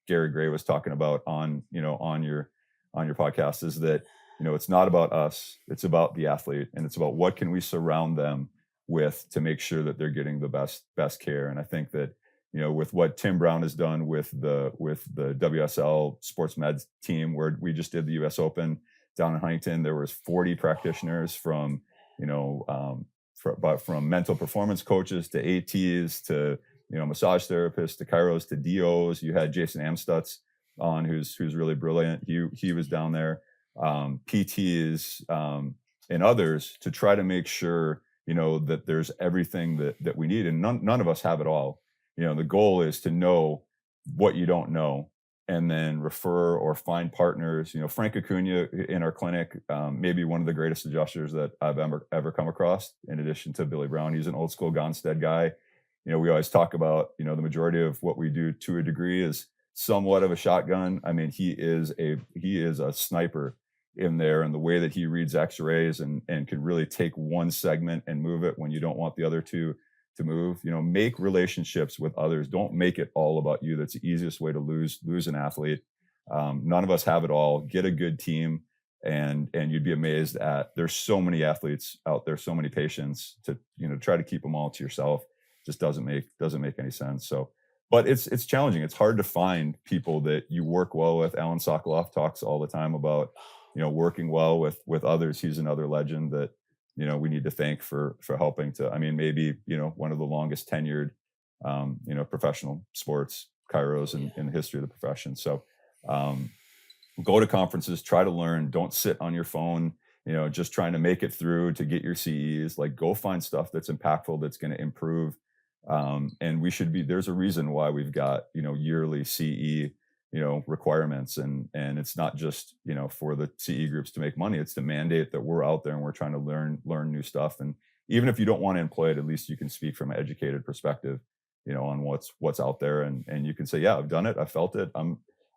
Gary Gray was talking about on your podcast, is that, it's not about us, it's about the athlete, and it's about what can we surround them with to make sure that they're getting the best care. And I think that, with what Tim Brown has done with the WSL sports med team, where we just did the US Open down in Huntington, there was 40 practitioners from, from mental performance coaches to ATs to, massage therapists to chiros to DOs. You had Jason Amstutz on, who's really brilliant. He was down there, PTs, and others, to try to make sure, that there's everything that we need. And none of us have it all. The goal is to know what you don't know, and then refer or find partners. Frank Acuna in our clinic, maybe one of the greatest adjusters that I've ever come across, in addition to Billy Brown. He's an old school Gonstead guy. We always talk about, the majority of what we do to a degree is somewhat of a shotgun. I mean, he is a sniper in there, and the way that he reads x-rays and can really take one segment and move it when you don't want the other two to move. Make relationships with others. Don't make it all about you. That's the easiest way to lose an athlete. None of us have it all. Get a good team, and you'd be amazed at, there's so many athletes out there, so many patients, to try to keep them all to yourself just doesn't make any sense. So, but it's challenging. It's hard to find people that you work well with. Alan Sokoloff talks all the time about working well with others. He's another legend that we need to thank for helping to, maybe one of the longest tenured professional sports chiros in the history of the profession. So go to conferences, try to learn. Don't sit on your phone just trying to make it through to get your CEs. Like, go find stuff that's impactful, that's going to improve. And there's a reason why we've got yearly CE requirements, and it's not just for the CE groups to make money. It's to mandate that we're out there and we're trying to learn new stuff. And even if you don't want to employ it, at least you can speak from an educated perspective on what's out there, and you can say, yeah, I've done it, I felt it.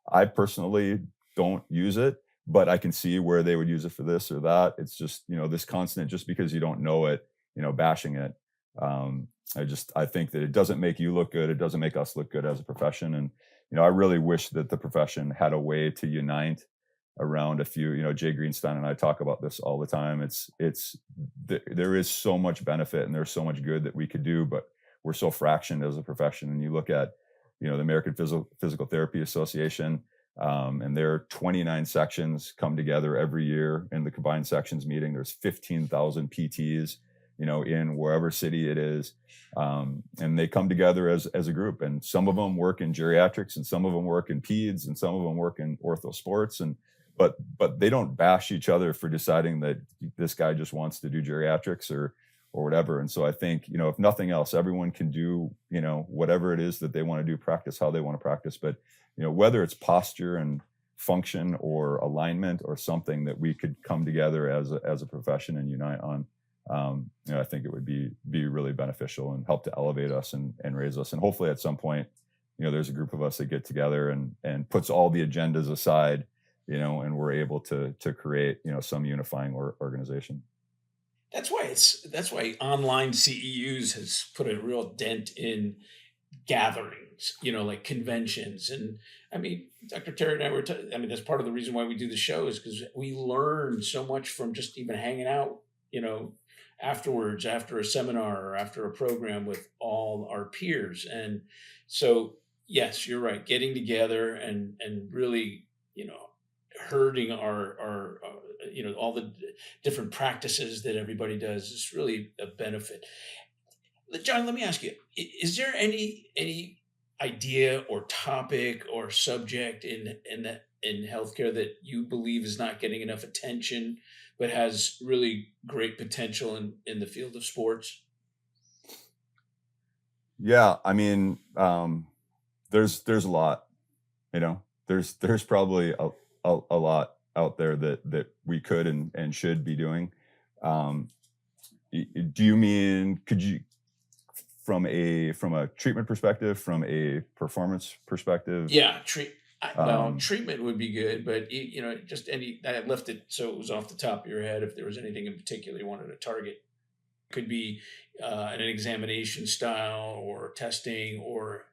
I personally don't use it, but I can see where they would use it for this or that. It's just this constant, just because you don't know it, bashing it. I think that it doesn't make you look good. It doesn't make us look good as a profession. And I really wish that the profession had a way to unite around a few. Jay Greenstein and I talk about this all the time. There is so much benefit and there's so much good that we could do, but we're so fractioned as a profession. And you look at the American Physical Therapy Association, and their 29 sections come together every year in the combined sections meeting. There's 15,000 PTs in wherever city it is. And they come together as a group, and some of them work in geriatrics, and some of them work in peds, and some of them work in ortho sports. But they don't bash each other for deciding that this guy just wants to do geriatrics or whatever. And so I think, if nothing else, everyone can do, whatever it is that they want to do, practice how they want to practice. But, whether it's posture and function or alignment or something that we could come together as a profession and unite on, I think it would be really beneficial and help to elevate us and raise us. And hopefully at some point, there's a group of us that get together and puts all the agendas aside, and we're able to create, some unifying organization. That's why online CEUs has put a real dent in gatherings, like conventions. And Dr. Terry and I were, that's part of the reason why we do the show, is because we learn so much from just even hanging out, afterwards, after a seminar or after a program with all our peers. And so, yes, you're right. Getting together and really, herding our all the different practices that everybody does is really a benefit. John, let me ask you, is there any idea or topic or subject in healthcare that you believe is not getting enough attention, but has really great potential in the field of sports? Yeah, there's a lot. There's probably a lot out there that we could and should be doing. Do you mean, could you, from a treatment perspective, from a performance perspective? Yeah, treatment would be good, but just I left it so it was off the top of your head. If there was anything in particular you wanted to target, it could be an examination style or testing or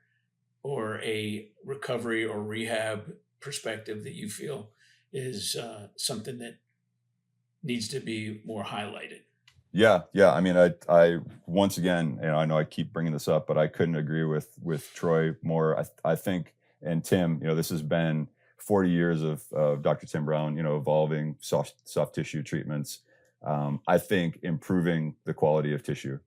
a recovery or rehab perspective that you feel is something that needs to be more highlighted. Yeah. I mean, I once again, I know I keep bringing this up, but I couldn't agree with Troy more. I think, and Tim, this has been 40 years of Dr. Tim Brown, evolving soft tissue treatments. I think improving the quality of tissue.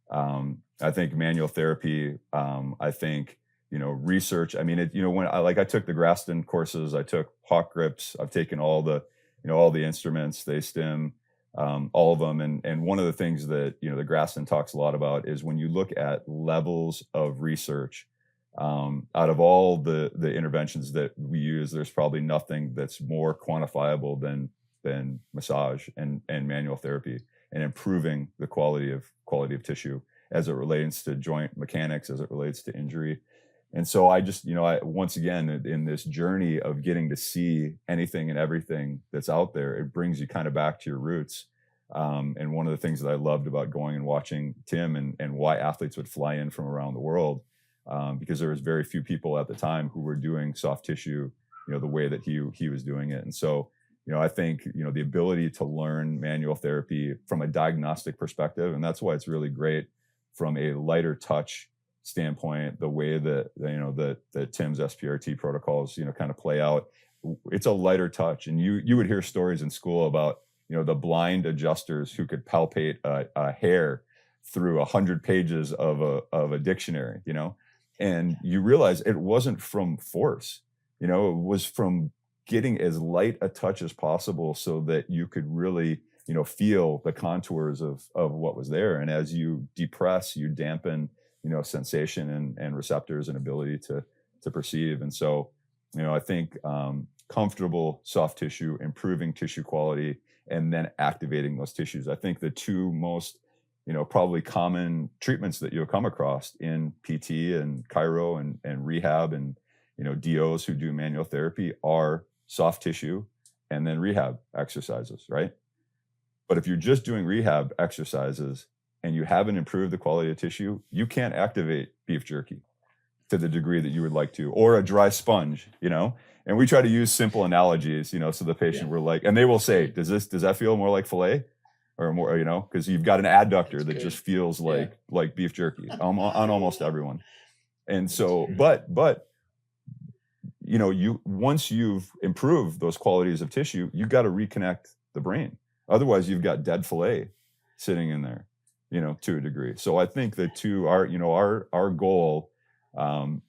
I think manual therapy. I think research. I mean, when I took the Graston courses, I took Hawk Grips. I've taken all the instruments, they stim. All of them. And one of the things that, the Graston talks a lot about is when you look at levels of research, out of all the interventions that we use, there's probably nothing that's more quantifiable than massage and manual therapy and improving the quality of tissue as it relates to joint mechanics, as it relates to injury. And so I just, once again, in this journey of getting to see anything and everything that's out there, it brings you kind of back to your roots. And one of the things that I loved about going and watching Tim and why athletes would fly in from around the world, because there was very few people at the time who were doing soft tissue, the way that he was doing it. And so, I think, the ability to learn manual therapy from a diagnostic perspective, and that's why it's really great from a lighter touch standpoint, the way that that Tim's SPRT protocols kind of play out, it's a lighter touch. And you would hear stories in school about the blind adjusters who could palpate a hair through 100 pages of a dictionary, and you realize it wasn't from force, it was from getting as light a touch as possible so that you could really feel the contours of what was there. And as you depress, you dampen sensation and receptors and ability to perceive. And so, I think comfortable soft tissue, improving tissue quality, and then activating those tissues. I think the two most, probably common treatments that you'll come across in PT and chiro and rehab and, DOs who do manual therapy are soft tissue and then rehab exercises, right? But if you're just doing rehab exercises and you haven't improved the quality of tissue, you can't activate beef jerky to the degree that you would like to, or a dry sponge, and we try to use simple analogies, so the patient will and they will say, does that feel more like filet or more, because you've got an adductor that just feels like beef jerky on almost everyone. And so, but once you've improved those qualities of tissue, you got to reconnect the brain. Otherwise you've got dead filet sitting in there, to a degree. So I think the two are, our goal, and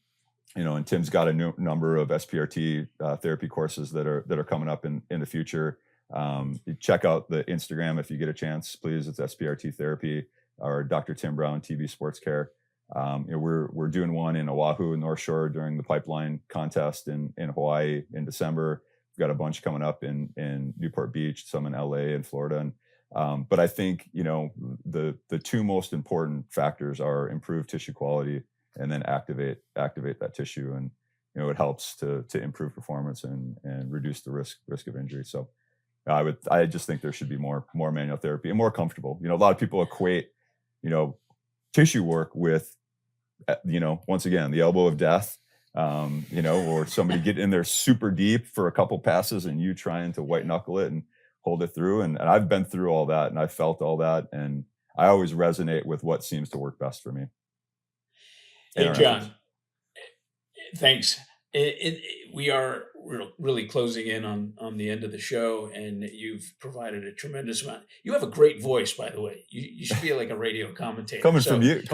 Tim's got a number of SPRT therapy courses that are coming up in the future. Check out the Instagram if you get a chance, please. It's SPRT therapy or Dr. Tim Brown TV Sports Care. We're doing one in Oahu, North Shore, during the pipeline contest in Hawaii in December. We've got a bunch coming up in Newport Beach, some in LA and Florida. And but I think the two most important factors are improve tissue quality and then activate that tissue, and it helps to improve performance and reduce the risk of injury. So I just think there should be more manual therapy and more comfortable. A lot of people equate tissue work with once again the elbow of death, or somebody getting in there super deep for a couple passes and you trying to white knuckle it and hold it through. And I've been through all that and I felt all that, and I always resonate with what seems to work best for me. Hey, John, thanks. We are really closing in on the end of the show, and you've provided a tremendous amount. You have a great voice, by the way. You should be like a radio commentator. Coming from you. It's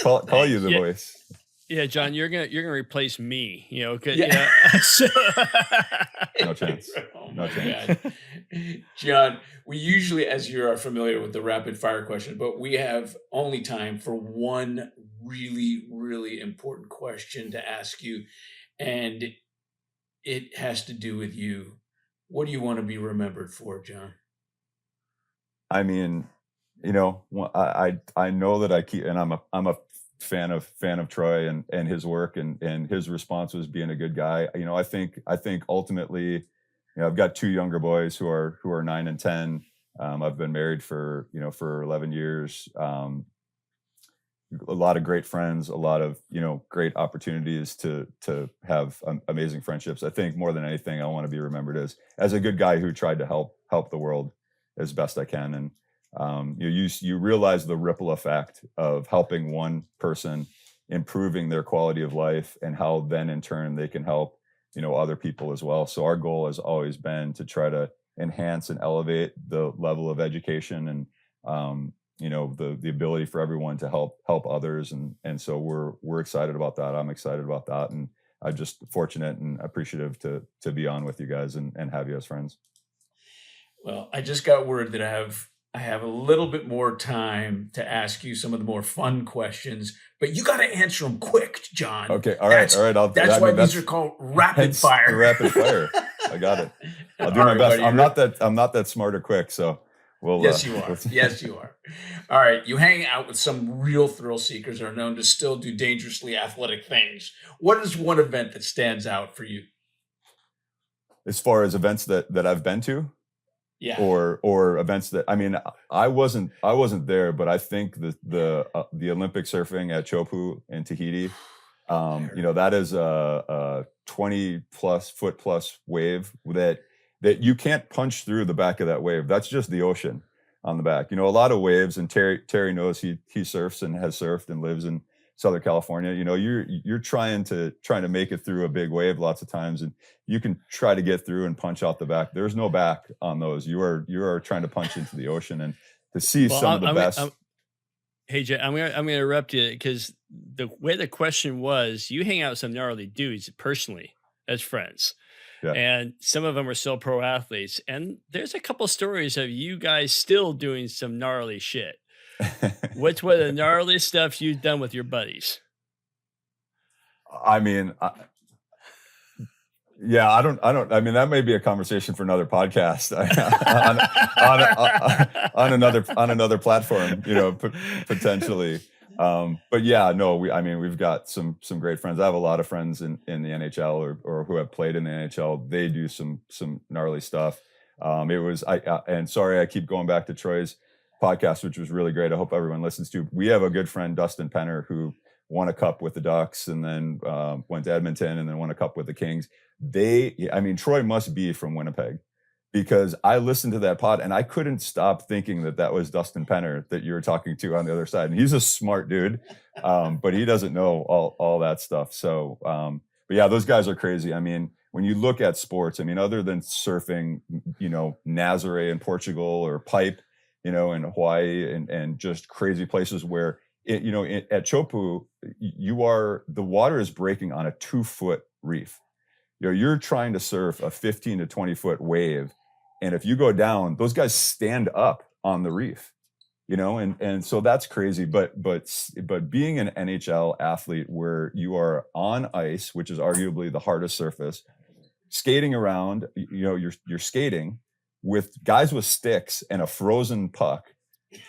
call you the voice. Yeah, John, you're gonna replace me. No chance. Oh No my chance. God. John, we usually, as you are familiar with the rapid fire question, but we have only time for one really, really important question to ask you. And it has to do with you. What do you want to be remembered for, John? I mean, I know that I keep, and I'm a fan of Troy and his work and his response was being a good guy. I think ultimately, I've got two younger boys who are 9 and 10. I've been married for 11 years. A lot of great friends, a lot of great opportunities to have amazing friendships. I think more than anything, I want to be remembered as a good guy who tried to help the world, as best I can. And you realize the ripple effect of helping one person, improving their quality of life, and how then in turn they can help, other people as well. So our goal has always been to try to enhance and elevate the level of education and, the ability for everyone to help others. And so we're excited about that. I'm excited about that. And I'm just fortunate and appreciative to be on with you guys and have you as friends. Well, I just got word that I have a little bit more time to ask you some of the more fun questions, but you got to answer them quick, John. Okay. All right. That's why these are called rapid fire. The rapid fire. I got it. I'll do my best. Buddy, I'm not that smart or quick. So yes, you are. Yes, you are. All right. You hang out with some real thrill seekers that are known to still do dangerously athletic things. What is one event that stands out for you? As far as events that I've been to? Yeah. Or events that, I wasn't there, but I think the Olympic surfing at Chopu in Tahiti, that is a 20 plus foot plus wave that you can't punch through the back of that wave. That's just the ocean on the back. A lot of waves, and Terry knows he surfs and has surfed and lives in Southern California. You're trying to make it through a big wave lots of times, and you can try to get through and punch out the back. There's no back on those. You are trying to punch into the ocean, and to see some of the best. Hey Jay, I'm gonna interrupt you because the way the question was, you hang out with some gnarly dudes personally as friends. Yeah. And some of them are still pro athletes, and there's a couple stories of you guys still doing some gnarly shit. What's one of the gnarliest stuff you've done with your buddies? I that may be a conversation for another podcast on another platform, potentially. But yeah, no, we've got some great friends. I have a lot of friends in the NHL or who have played in the NHL. They do some gnarly stuff. And sorry, I keep going back to Troy's podcast, which was really great. I hope everyone listens to. We have a good friend, Dustin Penner, who won a cup with the Ducks and then went to Edmonton and then won a cup with the Kings. Troy must be from Winnipeg, because I listened to that pod and I couldn't stop thinking that was Dustin Penner that you were talking to on the other side. And he's a smart dude, but he doesn't know all that stuff. So, but yeah, those guys are crazy. When you look at sports, other than surfing, Nazare in Portugal or pipe, in Hawaii and just crazy places where at Chopu, the water is breaking on a 2-foot reef. You're trying to surf a 15 to 20 foot wave. And if you go down, those guys stand up on the reef, and so that's crazy. But being an NHL athlete where you are on ice, which is arguably the hardest surface, skating around, you're skating with guys with sticks and a frozen puck,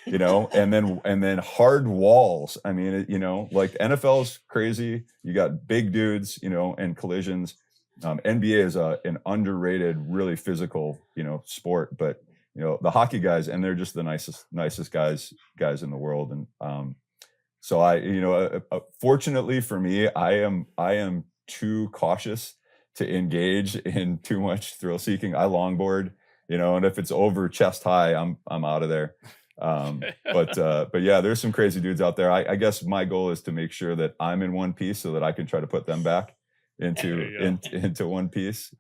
and then hard walls. Like NFL's crazy. You got big dudes, and collisions. NBA is an underrated, really physical, sport, but the hockey guys, and they're just the nicest guys in the world. And so fortunately for me, I am too cautious to engage in too much thrill seeking. I longboard, and if it's over chest high, I'm out of there. But yeah, there's some crazy dudes out there. I guess my goal is to make sure that I'm in one piece so that I can try to put them back into one piece.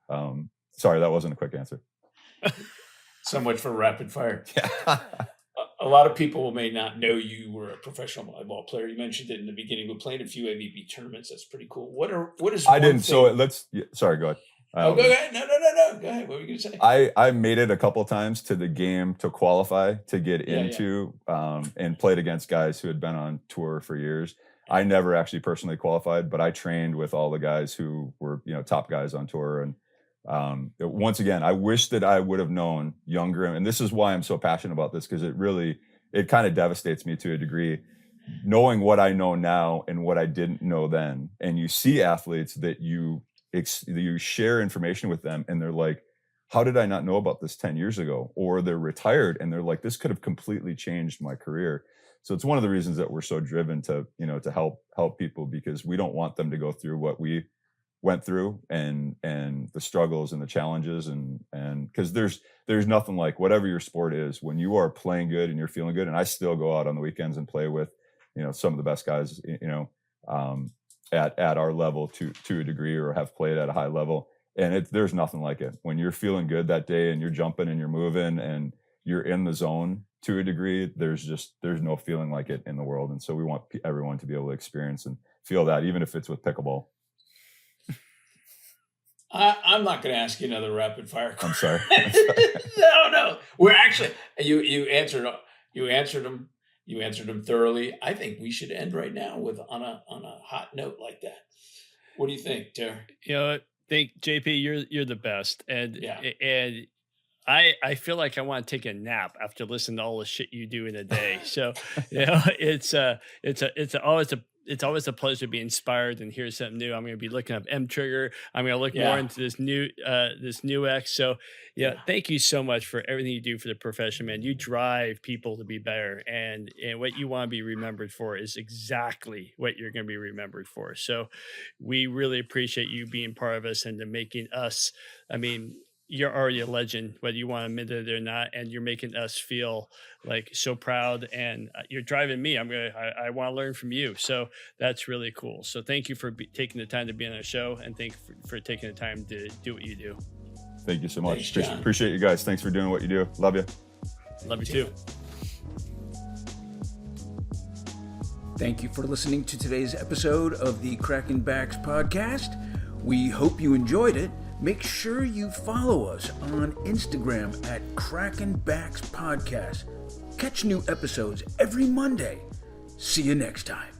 Sorry, that wasn't a quick answer. So much for rapid fire. Yeah. A lot of people may not know you were a professional volleyball player. You mentioned it in the beginning, but playing a few AVP tournaments. That's pretty cool. What is? I didn't. Thing? Sorry, go ahead. Go ahead. No. Go ahead. What were you going to say? I made it a couple of times to the game to qualify to get into and played against guys who had been on tour for years. I never actually personally qualified, but I trained with all the guys who were, top guys on tour. And once again, I wish that I would have known younger. And this is why I'm so passionate about this, because it kind of devastates me to a degree, knowing what I know now and what I didn't know then. And you see athletes that you share information with them and they're like, how did I not know about this 10 years ago? Or they're retired and they're like, this could have completely changed my career. So it's one of the reasons that we're so driven to help people, because we don't want them to go through what we went through and the struggles and the challenges and because there's nothing like whatever your sport is, when you are playing good and you're feeling good. And I still go out on the weekends and play with, some of the best guys, at our level to a degree, or have played at a high level. And there's nothing like it when you're feeling good that day and you're jumping and you're moving and you're in the zone to a degree. There's no feeling like it in the world. And so we want everyone to be able to experience and feel that, even if it's with pickleball. I'm not going to ask you another rapid fire question. I'm sorry. No. We're actually, you answered them thoroughly. I think we should end right now on a hot note like that. What do you think, Terry? I think JP, you're the best, and I feel like I want to take a nap after listening to all the shit you do in a day. So it's always a pleasure to be inspired and hear something new. I'm going to be looking up M Trigger. I'm going to look more into this NeuX. So thank you so much for everything you do for the profession, man. You drive people to be better, and what you want to be remembered for is exactly what you're going to be remembered for. So we really appreciate you being part of us and making us, you're already a legend, whether you want to admit it or not, and you're making us feel like so proud, and you're driving me. I want to learn from you. So that's really cool. So thank you for taking the time to be on our show, and thank you for taking the time to do what you do. Thank you so much. Thanks, appreciate you guys. Thanks for doing what you do. Love you. Love you too. Thank you for listening to today's episode of the Crackin Backs Podcast. We hope you enjoyed it. Make sure you follow us on Instagram at Crackin Backs Podcast. Catch new episodes every Monday. See you next time.